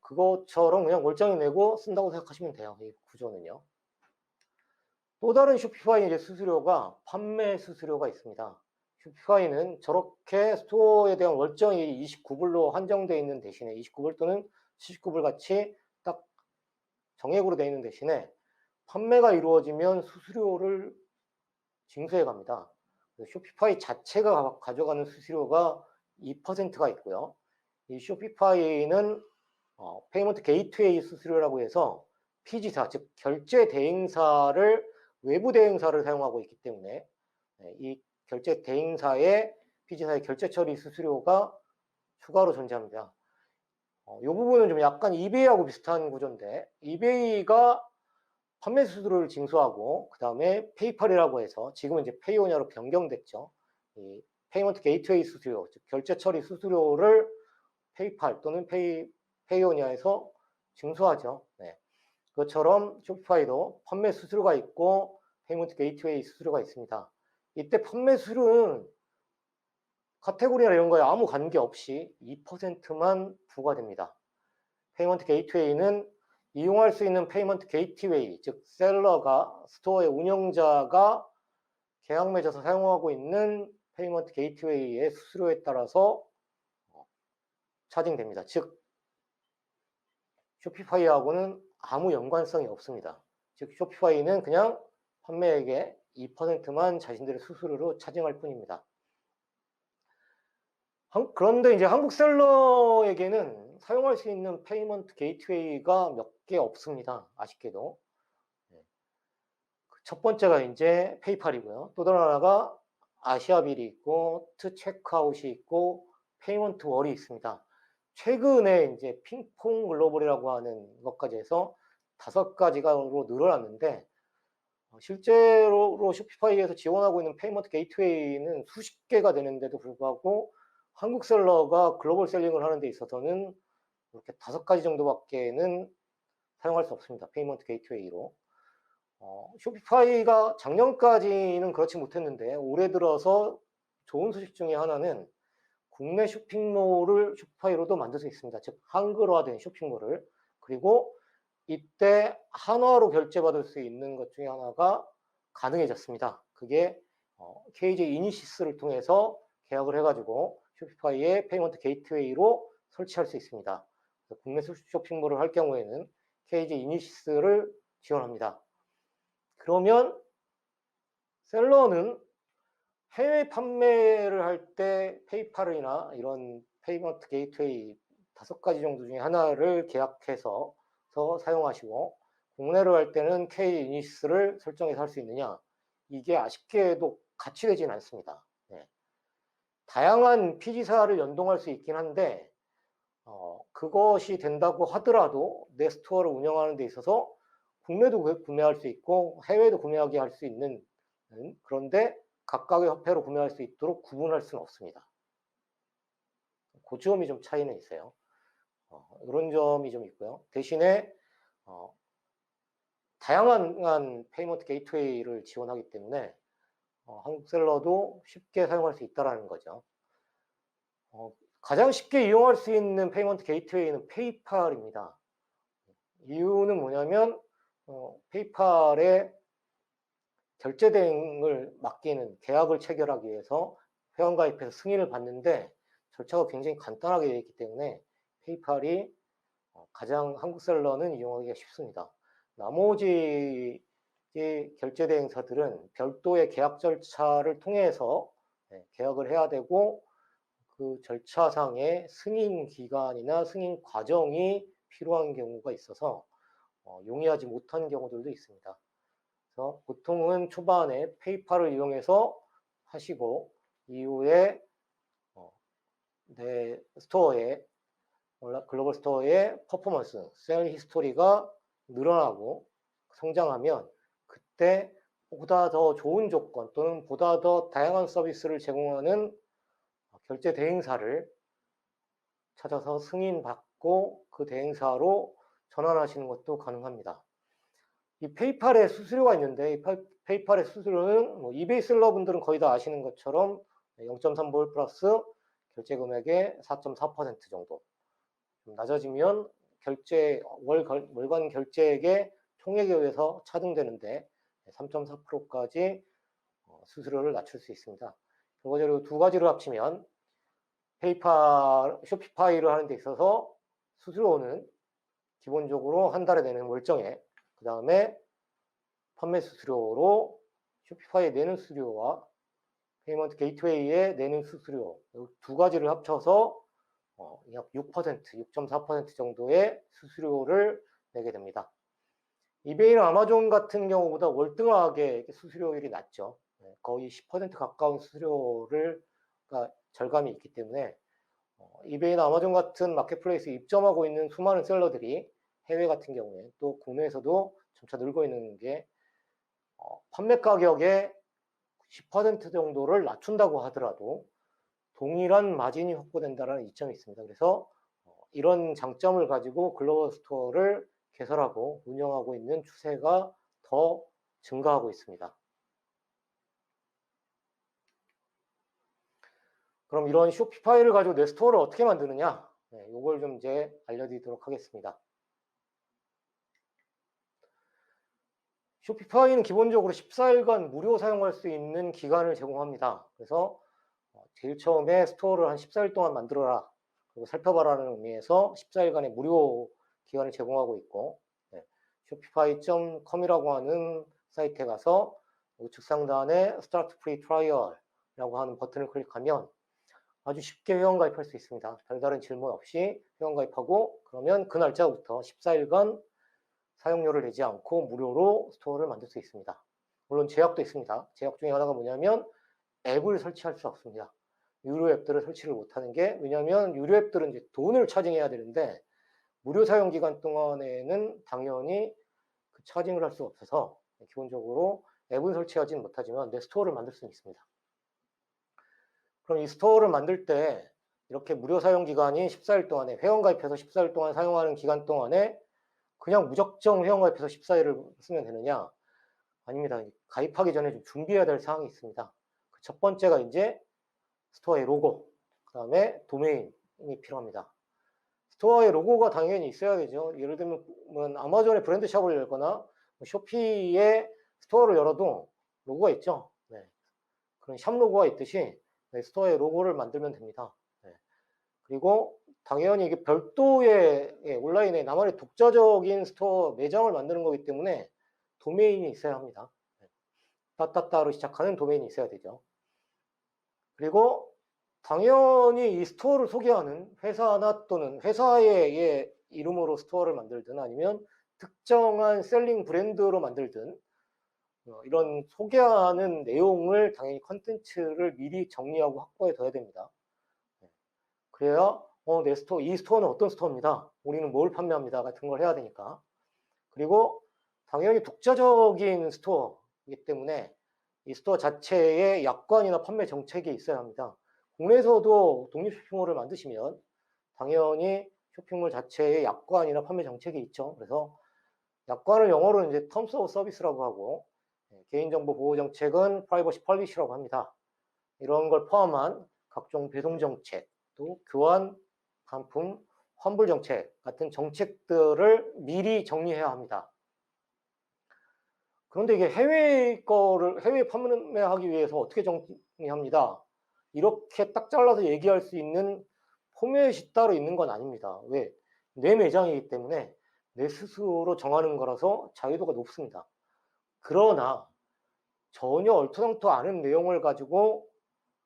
그것처럼 그냥 월장이 내고 쓴다고 생각하시면 돼요. 이 구조는요. 또 다른 쇼피파이 이제 수수료가 판매 수수료가 있습니다. 쇼피파이는 저렇게 스토어에 대한 월정이 29불로 한정되어 있는 대신에 29불 또는 79불 같이 딱 정액으로 되어 있는 대신에 판매가 이루어지면 수수료를 징수해 갑니다. 쇼피파이 자체가 가져가는 수수료가 2%가 있고요. 이 쇼피파이는 페이먼트 게이트웨이 수수료라고 해서 피지사, 즉 결제 대행사를 외부 대행사를 사용하고 있기 때문에 이 결제 대행사의 피지사의 결제 처리 수수료가 추가로 존재합니다. 이 부분은 좀 약간 이베이하고 비슷한 구조인데 이베이가 판매 수수료를 징수하고 그 다음에 페이팔이라고 해서 지금은 이제 페이오니아로 변경됐죠. 이 페이먼트 게이트웨이 수수료, 즉 결제 처리 수수료를 페이팔 또는 페이오니아에서 징수하죠. 네. 그것처럼 쇼피파이도 판매 수수료가 있고 페이먼트 게이트웨이 수수료가 있습니다. 이때 판매 수수료는 카테고리나 이런 거에 아무 관계없이 2%만 부과됩니다. 페이먼트 게이트웨이는 이용할 수 있는 페이먼트 게이트웨이, 즉 셀러가 스토어의 운영자가 계약 맺어서 사용하고 있는 페이먼트 게이트웨이의 수수료에 따라서 차징됩니다. 즉 쇼피파이하고는 아무 연관성이 없습니다. 즉 쇼피파이는 그냥 판매액의 2%만 자신들의 수수료로 차징할 뿐입니다. 그런데 이제 한국 셀러에게는 사용할 수 있는 페이먼트 게이트웨이가 몇 개 없습니다. 아쉽게도. 첫 번째가 이제 페이팔이고요. 또 다른 하나가 아시아빌이 있고, 체크아웃이 있고, 페이먼트 월이 있습니다. 최근에 이제 핑퐁 글로벌이라고 하는 것까지 해서 5가지가로 늘어났는데, 실제로 쇼피파이에서 지원하고 있는 페이먼트 게이트웨이는 수십 개가 되는데도 불구하고 한국 셀러가 글로벌 셀링을 하는 데 있어서는 이렇게 5가지 정도밖에는 사용할 수 없습니다. 페이먼트 게이트웨이로. 쇼피파이가 작년까지는 그렇지 못했는데 올해 들어서 좋은 소식 중에 하나는 국내 쇼핑몰을 쇼피파이로도 만들 수 있습니다. 즉 한글화된 쇼핑몰을. 그리고 이때 한화로 결제받을 수 있는 것 중에 하나가 가능해졌습니다. 그게 KJ 이니시스를 통해서 계약을 해가지고 쇼피파이의 페이먼트 게이트웨이로 설치할 수 있습니다. 국내 쇼핑몰을 할 경우에는 KJ 이니시스를 지원합니다. 그러면 셀러는 해외 판매를 할 때 페이팔이나 이런 페이먼트 게이트웨이 5가지 정도 중에 하나를 계약해서 사용하시고 국내로 할 때는 KJ 이니시스를 설정해서 할 수 있느냐, 이게 아쉽게도 같이 되진 않습니다. 네. 다양한 피지사를 연동할 수 있긴 한데 그것이 된다고 하더라도 내 스토어를 운영하는 데 있어서 국내도 구매할 수 있고 해외도 구매하게 할 수 있는, 그런데 각각의 화폐로 구매할 수 있도록 구분할 수는 없습니다. 그 점이 좀 차이는 있어요. 이런 점이 좀 있고요. 대신에 다양한 페이먼트 게이트웨이를 지원하기 때문에 한국 셀러도 쉽게 사용할 수 있다는 거죠. 가장 쉽게 이용할 수 있는 페이먼트 게이트웨이는 페이팔입니다. 이유는 뭐냐면 페이팔의 결제 대행을 맡기는 계약을 체결하기 위해서 회원가입해서 승인을 받는데 절차가 굉장히 간단하게 되어 있기 때문에 페이팔이 가장 한국 셀러는 이용하기가 쉽습니다. 나머지 결제 대행사들은 별도의 계약 절차를 통해서 계약을 해야 되고 그 절차상의 승인 기간이나 승인 과정이 필요한 경우가 있어서 용이하지 못한 경우들도 있습니다. 그래서 보통은 초반에 페이팔을 이용해서 하시고 이후에 내 스토어에 글로벌 스토어의 퍼포먼스, 셀 히스토리가 늘어나고 성장하면 그때 보다 더 좋은 조건 또는 보다 더 다양한 서비스를 제공하는 결제 대행사를 찾아서 승인받고 그 대행사로 전환하시는 것도 가능합니다. 이 페이팔의 수수료가 있는데 이 페이팔의 수수료는 뭐 이베이 셀러분들은 거의 다 아시는 것처럼 0.3불 플러스 결제 금액의 4.4% 정도. 좀 낮아지면 월간 결제액의 총액에 의해서 차등되는데 3.4%까지 수수료를 낮출 수 있습니다. 결과적으로 두 가지를 합치면 페이팔, 쇼피파이를 하는 데 있어서 수수료는 기본적으로 한 달에 내는 월정액, 그 다음에 판매 수수료로 쇼피파이에 내는 수수료와 페이먼트 게이트웨이에 내는 수수료 두 가지를 합쳐서 약 6%, 6.4% 정도의 수수료를 내게 됩니다. 이베이나 아마존 같은 경우보다 월등하게 수수료율이 낮죠. 거의 10% 가까운 수수료를 절감이 있기 때문에 이베이나 아마존 같은 마켓플레이스에 입점하고 있는 수많은 셀러들이 해외 같은 경우에 또 국내에서도 점차 늘고 있는 게 판매 가격의 10% 정도를 낮춘다고 하더라도 동일한 마진이 확보된다는 이점이 있습니다. 그래서 이런 장점을 가지고 글로벌 스토어를 개설하고 운영하고 있는 추세가 더 증가하고 있습니다. 그럼 이런 쇼피파이를 가지고 내 스토어를 어떻게 만드느냐? 이걸 좀 이제 알려드리도록 하겠습니다. 쇼피파이는 기본적으로 14일간 무료 사용할 수 있는 기간을 제공합니다. 그래서 제일 처음에 스토어를 한 14일 동안 만들어라. 그리고 살펴봐라는 의미에서 14일간의 무료 기간을 제공하고 있고, shopify.com이라고 하는 사이트에 가서 우측 상단에 Start Free Trial이라고 하는 버튼을 클릭하면 아주 쉽게 회원가입할 수 있습니다. 별다른 질문 없이 회원가입하고 그러면 그 날짜부터 14일간 사용료를 내지 않고 무료로 스토어를 만들 수 있습니다. 물론 제약도 있습니다. 제약 중에 하나가 뭐냐면 앱을 설치할 수 없습니다. 유료 앱들을 설치를 못하는 게 왜냐하면 유료 앱들은 이제 돈을 차징해야 되는데 무료 사용 기간 동안에는 당연히 그 차징을 할 수 없어서 기본적으로 앱은 설치하지는 못하지만 내 스토어를 만들 수는 있습니다. 그럼 이 스토어를 만들 때 이렇게 무료 사용 기간이 14일 동안에 회원가입해서 14일 동안 사용하는 기간 동안에 그냥 무작정 회원가입해서 14일을 쓰면 되느냐? 아닙니다. 가입하기 전에 좀 준비해야 될 사항이 있습니다. 첫 번째가 이제 스토어의 로고, 그 다음에 도메인이 필요합니다. 스토어의 로고가 당연히 있어야 되죠. 예를 들면 아마존의 브랜드 샵을 열거나 쇼피의 스토어를 열어도 로고가 있죠. 그런 샵 로고가 있듯이 스토어의 로고를 만들면 됩니다. 그리고 당연히 이게 별도의 온라인에 나만의 독자적인 스토어 매장을 만드는 거기 때문에 도메인이 있어야 합니다. 따따따로 시작하는 도메인이 있어야 되죠. 그리고 당연히 이 스토어를 소개하는 회사나 또는 회사의 이름으로 스토어를 만들든 아니면 특정한 셀링 브랜드로 만들든 이런 소개하는 내용을 당연히 컨텐츠를 미리 정리하고 확보해 둬야 됩니다. 그래야 내 스토어, 이 스토어는 어떤 스토어입니다. 우리는 뭘 판매합니다. 같은 걸 해야 되니까. 그리고 당연히 독자적인 스토어이기 때문에 이 스토어 자체에 약관이나 판매 정책이 있어야 합니다. 국내에서도 독립 쇼핑몰을 만드시면 당연히 쇼핑몰 자체에 약관이나 판매 정책이 있죠. 그래서 약관을 영어로 이제 Terms of Service라고 하고 개인정보 보호 정책은 Privacy Policy라고 합니다. 이런 걸 포함한 각종 배송 정책, 또 교환 반품, 환불 정책 같은 정책들을 미리 정리해야 합니다. 그런데 이게 해외 판매하기 위해서 어떻게 정리합니다. 이렇게 딱 잘라서 얘기할 수 있는 포맷이 따로 있는 건 아닙니다. 왜? 내 매장이기 때문에 내 스스로 정하는 거라서 자유도가 높습니다. 그러나 전혀 얼토당토 않은 내용을 가지고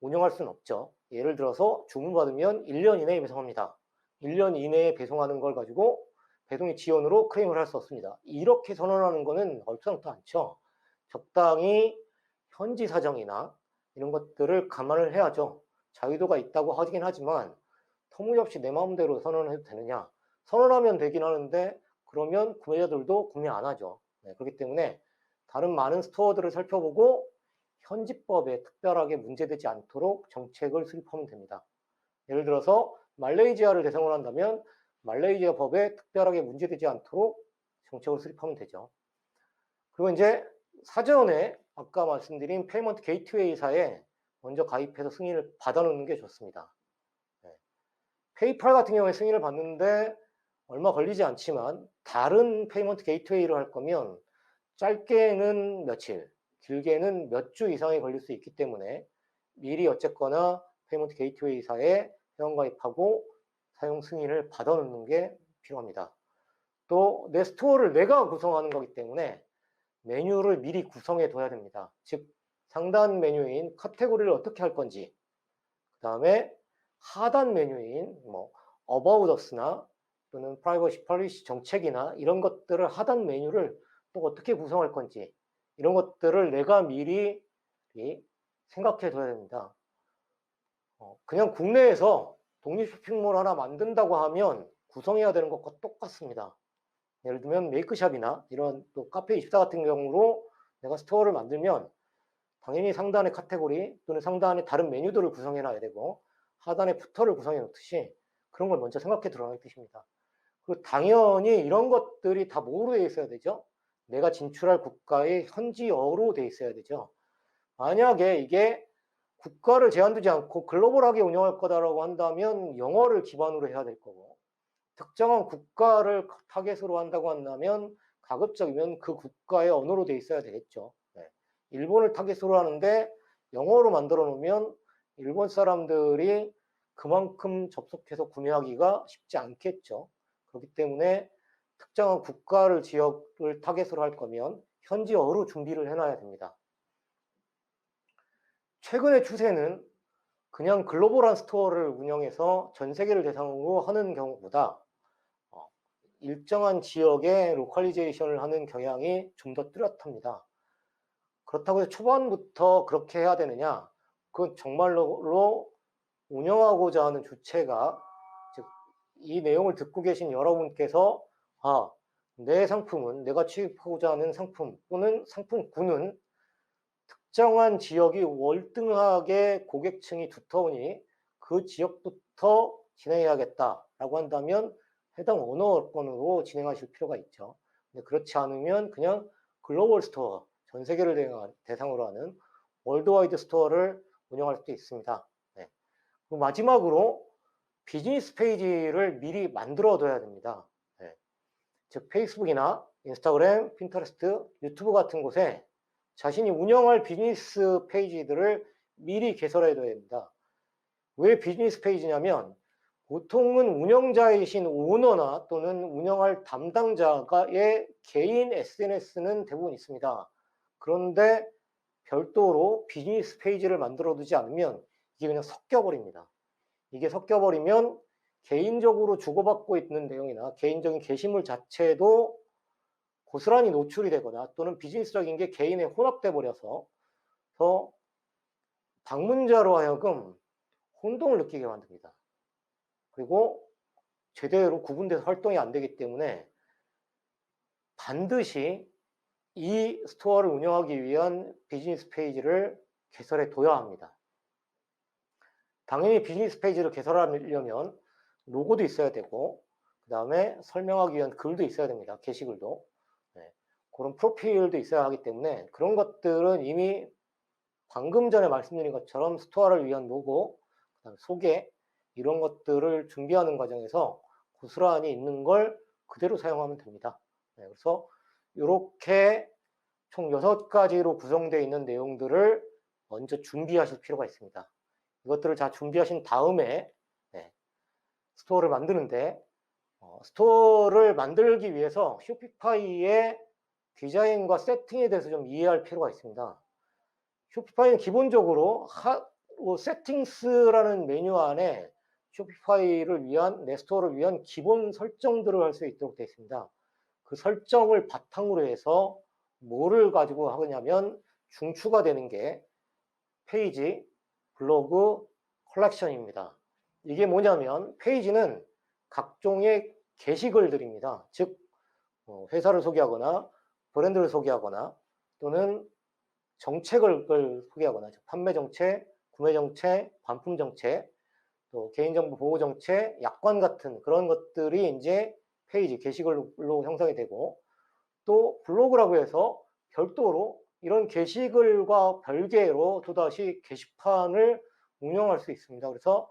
운영할 수는 없죠. 예를 들어서 주문받으면 1년 이내에 배송합니다. 1년 이내에 배송하는 걸 가지고 배송의 지연으로 클레임을 할 수 없습니다. 이렇게 선언하는 거는 얼토당토 않죠. 적당히 현지 사정이나 이런 것들을 감안을 해야죠. 자유도가 있다고 하긴 하지만 터무니없이 내 마음대로 선언을 해도 되느냐? 선언하면 되긴 하는데 그러면 구매자들도 구매 안 하죠. 네, 그렇기 때문에 다른 많은 스토어들을 살펴보고 현지법에 특별하게 문제되지 않도록 정책을 수립하면 됩니다. 예를 들어서 말레이시아를 대상으로 한다면 말레이시아 법에 특별하게 문제되지 않도록 정책을 수립하면 되죠. 그리고 이제 사전에 아까 말씀드린 페이먼트 게이트웨이사에 먼저 가입해서 승인을 받아놓는 게 좋습니다. 네. 페이팔 같은 경우에 승인을 받는데 얼마 걸리지 않지만 다른 페이먼트 게이트웨이를 할 거면 짧게는 며칠, 길게는 몇 주 이상이 걸릴 수 있기 때문에 미리 어쨌거나 페이먼트 게이트웨이사에 회원가입하고 사용 승인을 받아놓는 게 필요합니다. 또 내 스토어를 내가 구성하는 거기 때문에 메뉴를 미리 구성해 둬야 됩니다. 즉 상단 메뉴인 카테고리를 어떻게 할 건지, 그 다음에 하단 메뉴인 뭐 About Us나 또는 프라이버시 폴리시 정책이나 이런 것들을 하단 메뉴를 또 어떻게 구성할 건지 이런 것들을 내가 미리 생각해 둬야 됩니다. 그냥 국내에서 독립 쇼핑몰 하나 만든다고 하면 구성해야 되는 것과 똑같습니다. 예를 들면 메이크샵이나 이런 또 카페24 같은 경우로 내가 스토어를 만들면 당연히 상단의 카테고리 또는 상단의 다른 메뉴들을 구성해 놔야 되고 하단에 푸터를 구성해 놓듯이 그런 걸 먼저 생각해 두라는 뜻입니다. 그리고 당연히 이런 것들이 다 뭐로 되어 있어야 되죠? 내가 진출할 국가의 현지어로 되어 있어야 되죠. 만약에 이게 국가를 제한 두지 않고 글로벌하게 운영할 거다라고 한다면 영어를 기반으로 해야 될 거고 특정한 국가를 타겟으로 한다고 한다면 가급적이면 그 국가의 언어로 되어 있어야 되겠죠. 네. 일본을 타겟으로 하는데 영어로 만들어 놓으면 일본 사람들이 그만큼 접속해서 구매하기가 쉽지 않겠죠. 그렇기 때문에 특정한 국가를 지역을 타겟으로 할 거면 현지어로 준비를 해놔야 됩니다. 최근의 추세는 그냥 글로벌한 스토어를 운영해서 전 세계를 대상으로 하는 경우보다 일정한 지역의 로컬리제이션을 하는 경향이 좀 더 뚜렷합니다. 그렇다고 해서 초반부터 그렇게 해야 되느냐? 그건 정말로 운영하고자 하는 주체가 즉 이 내용을 듣고 계신 여러분께서 내 상품은 내가 취급하고자 하는 상품 또는 상품군은 특정한 지역이 월등하게 고객층이 두터우니 그 지역부터 진행해야겠다라고 한다면 해당 언어권으로 진행하실 필요가 있죠. 근데 그렇지 않으면 그냥 글로벌 스토어, 전 세계를 대상으로 하는 월드와이드 스토어를 운영할 수도 있습니다. 네. 그리고 마지막으로 비즈니스 페이지를 미리 만들어 둬야 됩니다. 네. 즉 페이스북이나 인스타그램, 핀터레스트, 유튜브 같은 곳에 자신이 운영할 비즈니스 페이지들을 미리 개설해 둬야 됩니다. 왜 비즈니스 페이지냐면 보통은 운영자이신 오너나 또는 운영할 담당자의 개인 SNS는 대부분 있습니다. 그런데 별도로 비즈니스 페이지를 만들어 두지 않으면 이게 그냥 섞여버립니다. 이게 섞여버리면 개인적으로 주고받고 있는 내용이나 개인적인 게시물 자체도 고스란히 노출이 되거나 또는 비즈니스적인 게 개인에 혼합돼 버려서 더 방문자로 하여금 혼동을 느끼게 만듭니다. 그리고 제대로 구분돼서 활동이 안 되기 때문에 반드시 이 스토어를 운영하기 위한 비즈니스 페이지를 개설해 둬야 합니다. 당연히 비즈니스 페이지를 개설하려면 로고도 있어야 되고 그 다음에 설명하기 위한 글도 있어야 됩니다. 게시글도. 네. 그런 프로필도 있어야 하기 때문에 그런 것들은 이미 방금 전에 말씀드린 것처럼 스토어를 위한 로고, 그다음에 소개 이런 것들을 준비하는 과정에서 고스란히 있는 걸 그대로 사용하면 됩니다. 네. 그래서 이렇게 총 6가지로 구성되어 있는 내용들을 먼저 준비하실 필요가 있습니다. 이것들을 다 준비하신 다음에 스토어를 만드는데 스토어를 만들기 위해서 쇼피파이의 디자인과 세팅에 대해서 좀 이해할 필요가 있습니다. 쇼피파이는 기본적으로 세팅스라는 메뉴 안에 쇼피파이를 위한 내 스토어를 위한 기본 설정들을 할 수 있도록 되어 있습니다. 그 설정을 바탕으로 해서 뭐를 가지고 하느냐면 중추가 되는 게 페이지, 블로그, 컬렉션입니다. 이게 뭐냐면 페이지는 각종의 게시글들입니다. 즉 회사를 소개하거나 브랜드를 소개하거나 또는 정책을 소개하거나 판매 정책, 구매 정책, 반품 정책, 또 개인정보 보호 정책, 약관 같은 그런 것들이 이제 페이지 게시글로 형성이 되고, 또 블로그라고 해서 별도로 이런 게시글과 별개로 또다시 게시판을 운영할 수 있습니다. 그래서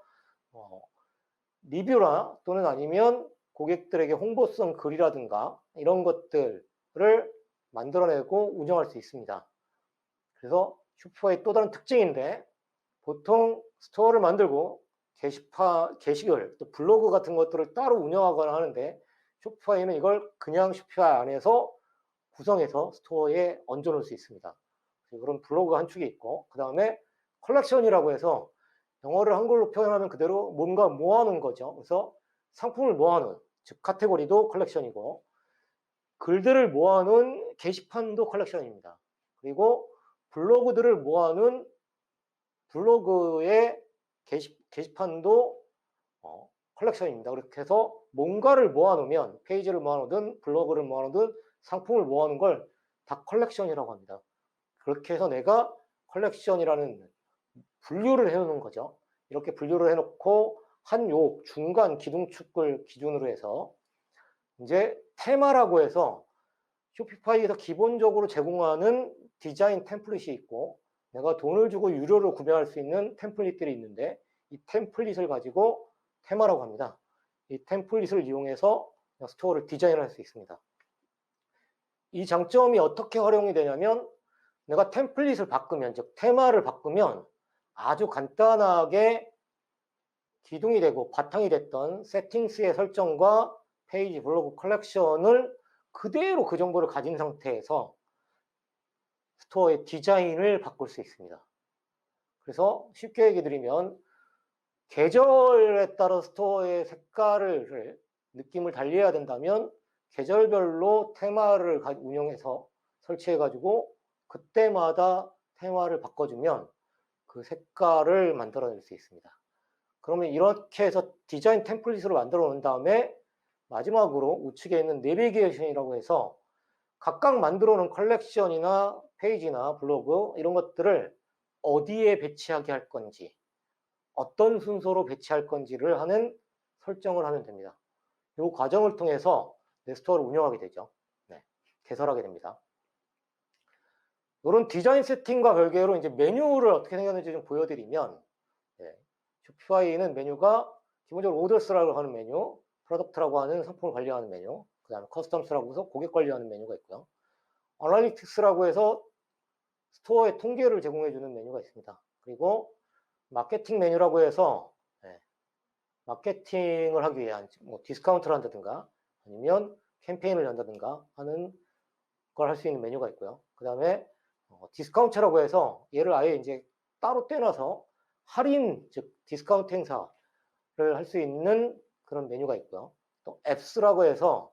리뷰나 또는 아니면 고객들에게 홍보성 글이라든가 이런 것들을 만들어내고 운영할 수 있습니다. 그래서 쇼피파이의 또 다른 특징인데, 보통 스토어를 만들고 게시글, 또 블로그 같은 것들을 따로 운영하거나 하는데, 쇼피파이는 이걸 그냥 쇼피파이 안에서 구성해서 스토어에 얹어놓을 수 있습니다. 그런 블로그가 한 축이 있고, 그 다음에 컬렉션이라고 해서 영어를 한글로 표현하면 그대로 뭔가 모아놓은 거죠. 그래서 상품을 모아놓은, 즉 카테고리도 컬렉션이고, 글들을 모아놓은 게시판도 컬렉션입니다. 그리고 블로그들을 모아놓은 블로그의 게시판도 컬렉션입니다. 그렇게 해서 뭔가를 모아놓으면, 페이지를 모아놓든 블로그를 모아놓든 상품을 모아놓은 걸 다 컬렉션이라고 합니다. 그렇게 해서 내가 컬렉션이라는 분류를 해놓는 거죠. 이렇게 분류를 해놓고 한 요 중간 기둥축을 기준으로 해서 이제 테마라고 해서 쇼피파이에서 기본적으로 제공하는 디자인 템플릿이 있고, 내가 돈을 주고 유료로 구매할 수 있는 템플릿들이 있는데, 이 템플릿을 가지고 테마라고 합니다. 이 템플릿을 이용해서 스토어를 디자인할 수 있습니다. 이 장점이 어떻게 활용이 되냐면, 내가 템플릿을 바꾸면, 즉 테마를 바꾸면 아주 간단하게 기둥이 되고 바탕이 됐던 세팅스의 설정과 페이지, 블로그, 컬렉션을 그대로 그 정보를 가진 상태에서 스토어의 디자인을 바꿀 수 있습니다. 그래서 쉽게 얘기 드리면, 계절에 따라 스토어의 색깔을, 느낌을 달리해야 된다면 계절별로 테마를 운영해서 설치해가지고 그때마다 테마를 바꿔주면 그 색깔을 만들어낼 수 있습니다. 그러면 이렇게 해서 디자인 템플릿으로 만들어 놓은 다음에 마지막으로 우측에 있는 내비게이션이라고 해서 각각 만들어 놓은 컬렉션이나 페이지나 블로그 이런 것들을 어디에 배치하게 할 건지, 어떤 순서로 배치할 건지를 하는 설정을 하면 됩니다. 이 과정을 통해서 내 스토어를 운영하게 되죠. 개설하게 됩니다. 이런 디자인 세팅과 별개로 이제 메뉴를 어떻게 생겼는지 좀 보여드리면, 쇼피파이는 메뉴가 기본적으로 오더스라고 하는 메뉴, 프로덕트라고 하는 상품을 관리하는 메뉴, 그 다음에 커스텀스라고 해서 고객 관리하는 메뉴가 있고요. 어널리틱스라고 해서 스토어의 통계를 제공해주는 메뉴가 있습니다. 그리고 마케팅 메뉴라고 해서 마케팅을 하기 위한 뭐 디스카운트를 한다든가 아니면 캠페인을 연다든가 하는 걸 할 수 있는 메뉴가 있고요. 그 다음에 디스카운트라고 해서 얘를 아예 이제 따로 떼놔서 할인, 즉 디스카운트 행사를 할 수 있는 그런 메뉴가 있고요. 또 앱스라고 해서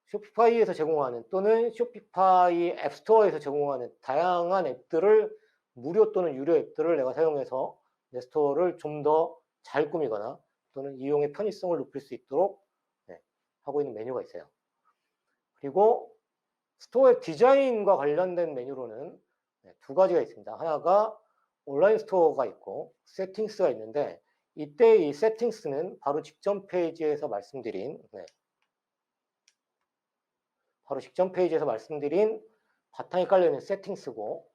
쇼피파이에서 제공하는 또는 쇼피파이 앱스토어에서 제공하는 다양한 앱들을, 무료 또는 유료 앱들을 내가 사용해서 내 스토어를 좀 더 잘 꾸미거나 또는 이용의 편의성을 높일 수 있도록 하고 있는 메뉴가 있어요. 그리고 스토어의 디자인과 관련된 메뉴로는 두 가지가 있습니다. 하나가 온라인 스토어가 있고 세팅스가 있는데, 이때 이 세팅스는 바로 직전 페이지에서 말씀드린 바탕에 깔려있는 세팅스고,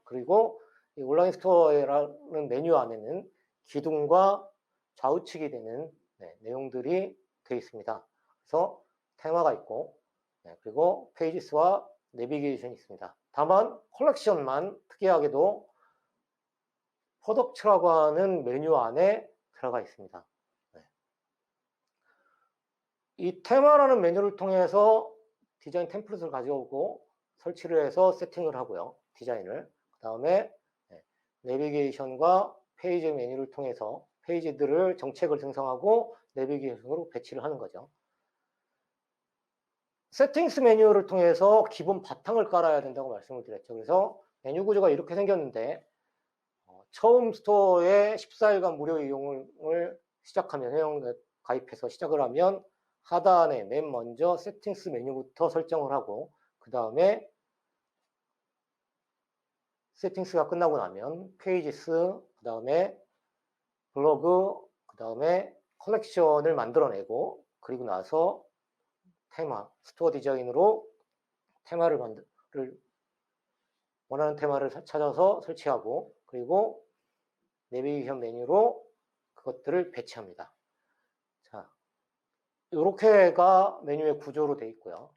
그리고 이 온라인 스토어라는 메뉴 안에는 기둥과 좌우측이 되는 내용들이 되어 있습니다. 그래서 테마가 있고, 그리고 페이지스와 내비게이션이 있습니다. 다만 컬렉션만 특이하게도 프로덕트라고 하는 메뉴 안에 들어가 있습니다. 네. 이 테마라는 메뉴를 통해서 디자인 템플릿을 가져오고 설치를 해서 세팅을 하고요. 디자인을. 그 다음에 내비게이션과 페이지 메뉴를 통해서 페이지들을 정책을 생성하고 내비게이션으로 배치를 하는 거죠. 세팅스 메뉴를 통해서 기본 바탕을 깔아야 된다고 말씀을 드렸죠. 그래서 메뉴 구조가 이렇게 생겼는데 처음 스토어에 14일간 무료 이용을 시작하면 회원 가입해서 시작을 하면 하단에 맨 먼저 세팅스 메뉴부터 설정을 하고 그 다음에 세팅스가 끝나고 나면 페이지스, 그 다음에 블로그, 그 다음에 컬렉션을 만들어내고 그리고 나서 테마, 스토어 디자인으로 테마를 원하는 테마를 찾아서 설치하고 그리고 내비게이션 메뉴로 그것들을 배치합니다. 자, 이렇게가 메뉴의 구조로 되어 있고요.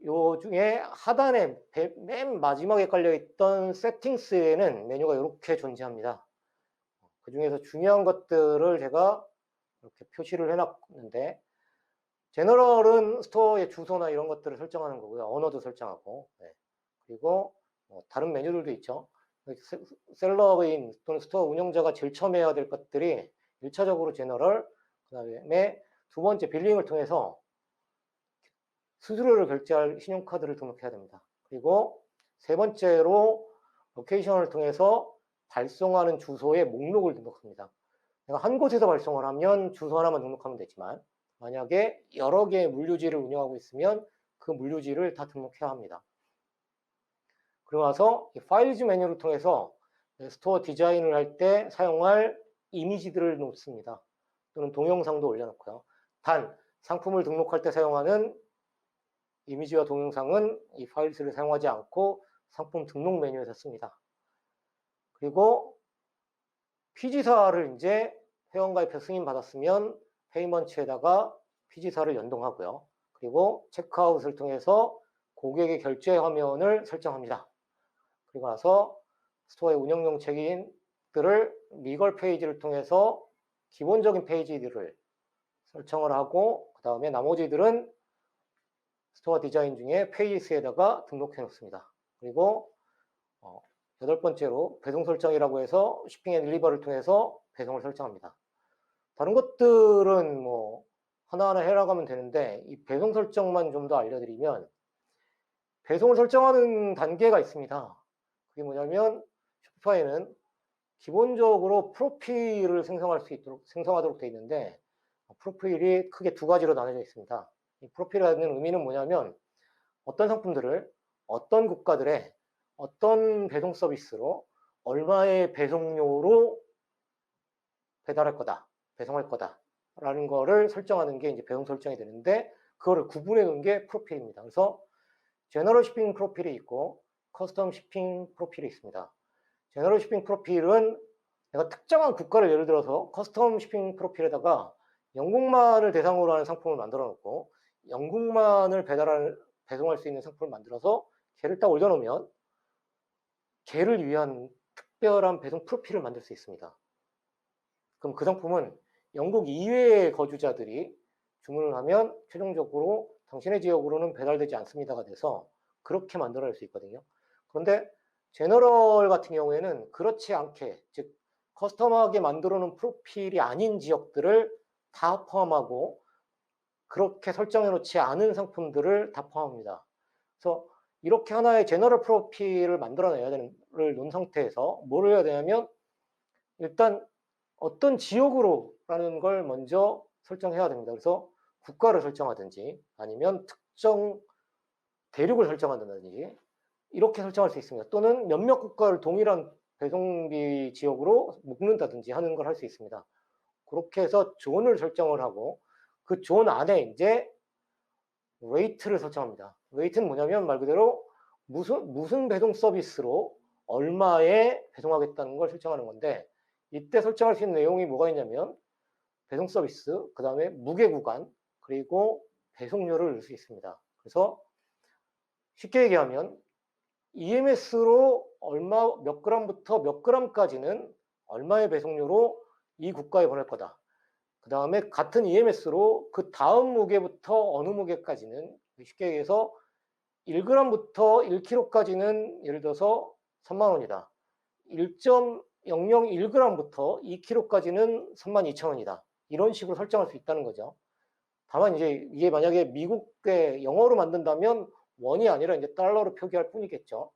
요 중에 하단에 맨 마지막에 깔려있던 세팅스에는 메뉴가 이렇게 존재합니다. 그 중에서 중요한 것들을 제가 이렇게 표시를 해놨는데 제너럴은 스토어의 주소나 이런 것들을 설정하는 거고요. 언어도 설정하고 그리고 다른 메뉴들도 있죠. 셀러인 또는 스토어 운영자가 제일 처음 해야 될 것들이 1차적으로 제너럴, 그 다음에 두 번째 빌링을 통해서 수수료를 결제할 신용카드를 등록해야 됩니다. 그리고 세 번째로 로케이션을 통해서 발송하는 주소의 목록을 등록합니다. 내가 한 곳에서 발송을 하면 주소 하나만 등록하면 되지만 만약에 여러 개의 물류지를 운영하고 있으면 그 물류지를 다 등록해야 합니다. 그리고 나서 이 파일즈 메뉴를 통해서 스토어 디자인을 할 때 사용할 이미지들을 놓습니다. 또는 동영상도 올려놓고요. 단 상품을 등록할 때 사용하는 이미지와 동영상은 이 파일즈를 사용하지 않고 상품 등록 메뉴에서 씁니다. 그리고 피지사를 이제 회원가입해서 승인받았으면 페이먼트에다가 피지사를 연동하고요. 그리고 체크아웃을 통해서 고객의 결제 화면을 설정합니다. 그리고 나서 스토어의 운영용 책임들을 리걸 페이지를 통해서 기본적인 페이지들을 설정을 하고 그 다음에 나머지들은 스토어 디자인 중에 페이지스에다가 등록해 놓습니다. 그리고 여덟 번째로 배송 설정이라고 해서 쇼핑 앤 딜리버를 통해서 배송을 설정합니다. 다른 것들은 뭐 하나하나 해나가면 되는데 이 배송 설정만 좀 더 알려드리면 배송을 설정하는 단계가 있습니다. 그게 뭐냐면 쇼피파이는 기본적으로 프로필을 생성하도록 되어 있는데 프로필이 크게 두 가지로 나눠져 있습니다. 이 프로필이라는 의미는 뭐냐면 어떤 상품들을 어떤 국가들의 어떤 배송 서비스로 얼마의 배송료로 배달할 거다, 배송할 거다 라는 거를 설정하는 게 이제 배송 설정이 되는데 그거를 구분해 놓은 게 프로필입니다. 그래서 제너럴 쇼핑 프로필이 있고 커스텀 쇼핑 프로필이 있습니다. 제너럴 쇼핑 프로필은 내가 특정한 국가를 예를 들어서 커스텀 쇼핑 프로필에다가 영국만을 대상으로 하는 상품을 만들어 놓고 영국만을 배송할 수 있는 상품을 만들어서 걔를 딱 올려놓으면 걔를 위한 특별한 배송 프로필을 만들 수 있습니다. 그럼 그 상품은 영국 이외의 거주자들이 주문을 하면 최종적으로 당신의 지역으로는 배달되지 않습니다가 돼서 그렇게 만들어낼 수 있거든요. 그런데 제너럴 같은 경우에는 그렇지 않게 즉 커스텀하게 만들어 놓은 프로필이 아닌 지역들을 다 포함하고 그렇게 설정해 놓지 않은 상품들을 다 포함합니다. 그래서 이렇게 하나의 제너럴 프로필을 만들어내야 되는 를 놓은 상태에서 뭘 해야 되냐면 일단 어떤 지역으로라는 걸 먼저 설정해야 됩니다. 그래서 국가를 설정하든지 아니면 특정 대륙을 설정한다든지 이렇게 설정할 수 있습니다. 또는 몇몇 국가를 동일한 배송비 지역으로 묶는다든지 하는 걸 할 수 있습니다. 그렇게 해서 존을 설정을 하고 그 존 안에 이제 레이트를 설정합니다. 레이트는 뭐냐면 말 그대로 무슨 배송 서비스로 얼마에 배송하겠다는 걸 설정하는 건데 이때 설정할 수 있는 내용이 뭐가 있냐면 배송 서비스, 그 다음에 무게 구간, 그리고 배송료를 넣을 수 있습니다. 그래서 쉽게 얘기하면 EMS로 얼마 몇 g부터 몇 g까지는 얼마의 배송료로 이 국가에 보낼 거다. 그 다음에 같은 EMS로 그 다음 무게부터 어느 무게까지는, 쉽게 얘기해서 1g부터 1kg까지는 예를 들어서 3만 원이다. 1.001g부터 2kg까지는 32,000원이다. 이런 식으로 설정할 수 있다는 거죠. 다만 이제 이게 만약에 미국의 영어로 만든다면 원이 아니라 이제 달러로 표기할 뿐이겠죠.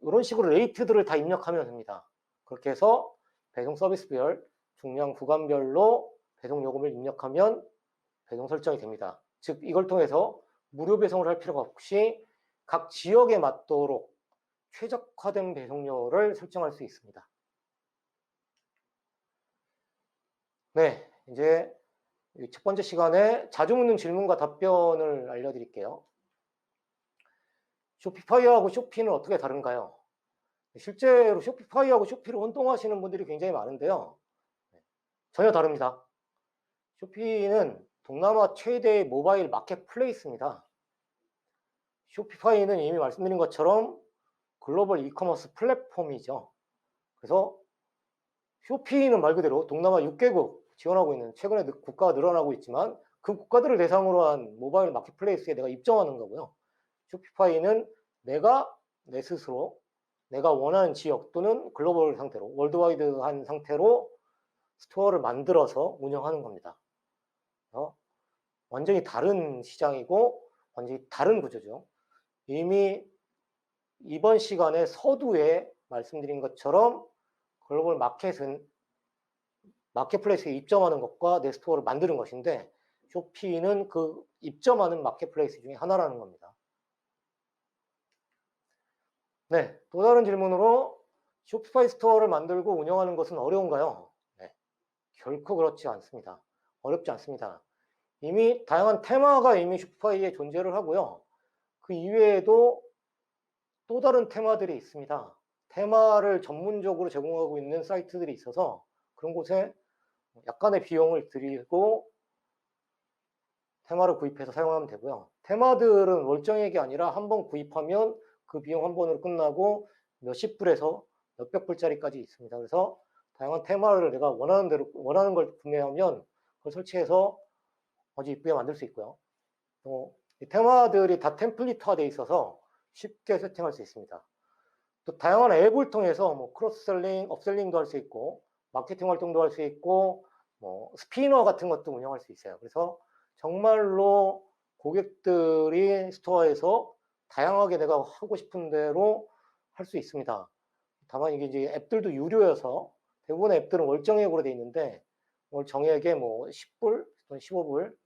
이런 식으로 레이트들을 다 입력하면 됩니다. 그렇게 해서 배송 서비스별, 중량 구간별로 배송 요금을 입력하면 배송 설정이 됩니다. 즉 이걸 통해서 무료 배송을 할 필요가 없이 각 지역에 맞도록 최적화된 배송료를 설정할 수 있습니다. 네, 이제 첫 번째 시간에 자주 묻는 질문과 답변을 알려드릴게요. 쇼피파이하고 쇼피는 어떻게 다른가요? 실제로 쇼피파이하고 쇼피를 혼동하시는 분들이 굉장히 많은데요. 전혀 다릅니다. 쇼피는 동남아 최대의 모바일 마켓플레이스입니다. 쇼피파이는 이미 말씀드린 것처럼 글로벌 이커머스 플랫폼이죠. 그래서 쇼피는 말 그대로 동남아 6개국 지원하고 있는, 최근에 국가가 늘어나고 있지만 그 국가들을 대상으로 한 모바일 마켓플레이스에 내가 입점하는 거고요. 쇼피파이는 내가 내 스스로 내가 원하는 지역 또는 글로벌 상태로, 월드와이드한 상태로 스토어를 만들어서 운영하는 겁니다. 완전히 다른 시장이고 완전히 다른 구조죠. 이미 이번 시간에 서두에 말씀드린 것처럼 글로벌 마켓은 마켓플레이스에 입점하는 것과 내 스토어를 만드는 것인데, 쇼피는 그 입점하는 마켓플레이스 중에 하나라는 겁니다. 네, 또 다른 질문으로 쇼피파이 스토어를 만들고 운영하는 것은 어려운가요? 네, 결코 그렇지 않습니다. 어렵지 않습니다. 이미 다양한 테마가 이미 쇼피파이에 존재를 하고요. 그 이외에도 또 다른 테마들이 있습니다. 테마를 전문적으로 제공하고 있는 사이트들이 있어서 그런 곳에 약간의 비용을 들이고 테마를 구입해서 사용하면 되고요. 테마들은 월정액이 아니라 한번 구입하면 그 비용 한 번으로 끝나고 몇십 불에서 몇백 불짜리까지 있습니다. 그래서 다양한 테마를 내가 원하는 대로, 원하는 걸 구매하면 그걸 설치해서 아주 이쁘게 만들 수 있고요. 또 테마들이 다 템플릿화 되어 있어서 쉽게 세팅할 수 있습니다. 또 다양한 앱을 통해서 뭐 크로스셀링, 업셀링도 할 수 있고 마케팅 활동도 할 수 있고 뭐 스피너 같은 것도 운영할 수 있어요. 그래서 정말로 고객들이 스토어에서 다양하게 내가 하고 싶은 대로 할 수 있습니다. 다만 이게 이제 앱들도 유료여서 대부분의 앱들은 월정액으로 되어 있는데 월 정액에 뭐 10불 또는 15불,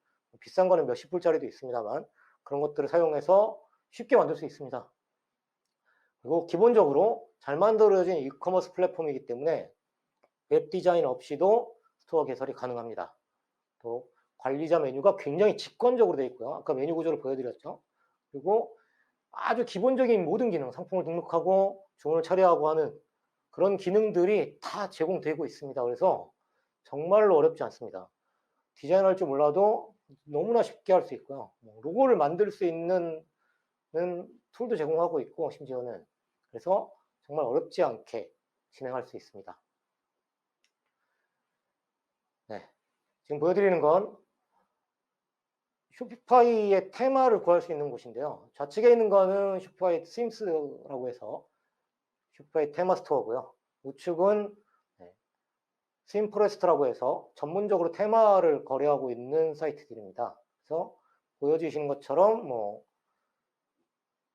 비싼 거는 몇십 불짜리도 있습니다만 그런 것들을 사용해서 쉽게 만들 수 있습니다. 그리고 기본적으로 잘 만들어진 이커머스 플랫폼이기 때문에 웹 디자인 없이도 스토어 개설이 가능합니다. 또 관리자 메뉴가 굉장히 직관적으로 되어 있고요. 아까 메뉴 구조를 보여드렸죠. 그리고 아주 기본적인 모든 기능, 상품을 등록하고 주문을 처리하고 하는 그런 기능들이 다 제공되고 있습니다. 그래서 정말로 어렵지 않습니다. 디자인할 줄 몰라도 너무나 쉽게 할 수 있고요. 로고를 만들 수 있는 툴도 제공하고 있고, 심지어는 그래서 정말 어렵지 않게 진행할 수 있습니다. 네, 지금 보여드리는 건 쇼피파이의 테마를 구할 수 있는 곳인데요. 좌측에 있는 거는 쇼피파이 심스라고 해서 쇼피파이 테마 스토어고요. 우측은 스임포레스트라고 해서 전문적으로 테마를 거래하고 있는 사이트들입니다. 그래서 보여주시는 것처럼 뭐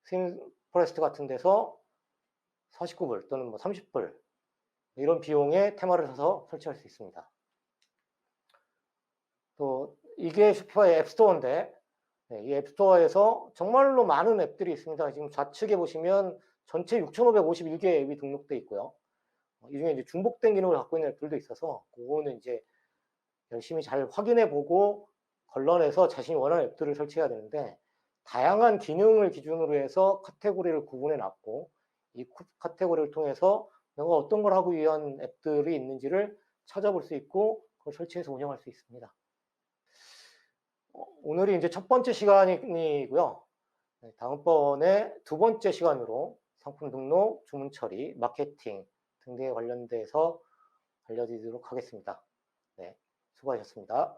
스임포레스트 같은 데서 49불 또는 뭐 30불 이런 비용의 테마를 사서 설치할 수 있습니다. 또 이게 쇼피파이 앱스토어인데 이 앱스토어에서 정말로 많은 앱들이 있습니다. 지금 좌측에 보시면 전체 6,551개 앱이 등록되어 있고요. 이 중에 이제 중복된 기능을 갖고 있는 앱들도 있어서 그거는 이제 열심히 잘 확인해 보고 걸러내서 자신이 원하는 앱들을 설치해야 되는데, 다양한 기능을 기준으로 해서 카테고리를 구분해 놨고 이 카테고리를 통해서 내가 어떤 걸 하기 위한 앱들이 있는지를 찾아볼 수 있고 그걸 설치해서 운영할 수 있습니다. 오늘이 이제 첫 번째 시간이고요. 다음번에 두 번째 시간으로 상품 등록, 주문 처리, 마케팅 등등에 관련돼서 알려드리도록 하겠습니다. 네, 수고하셨습니다.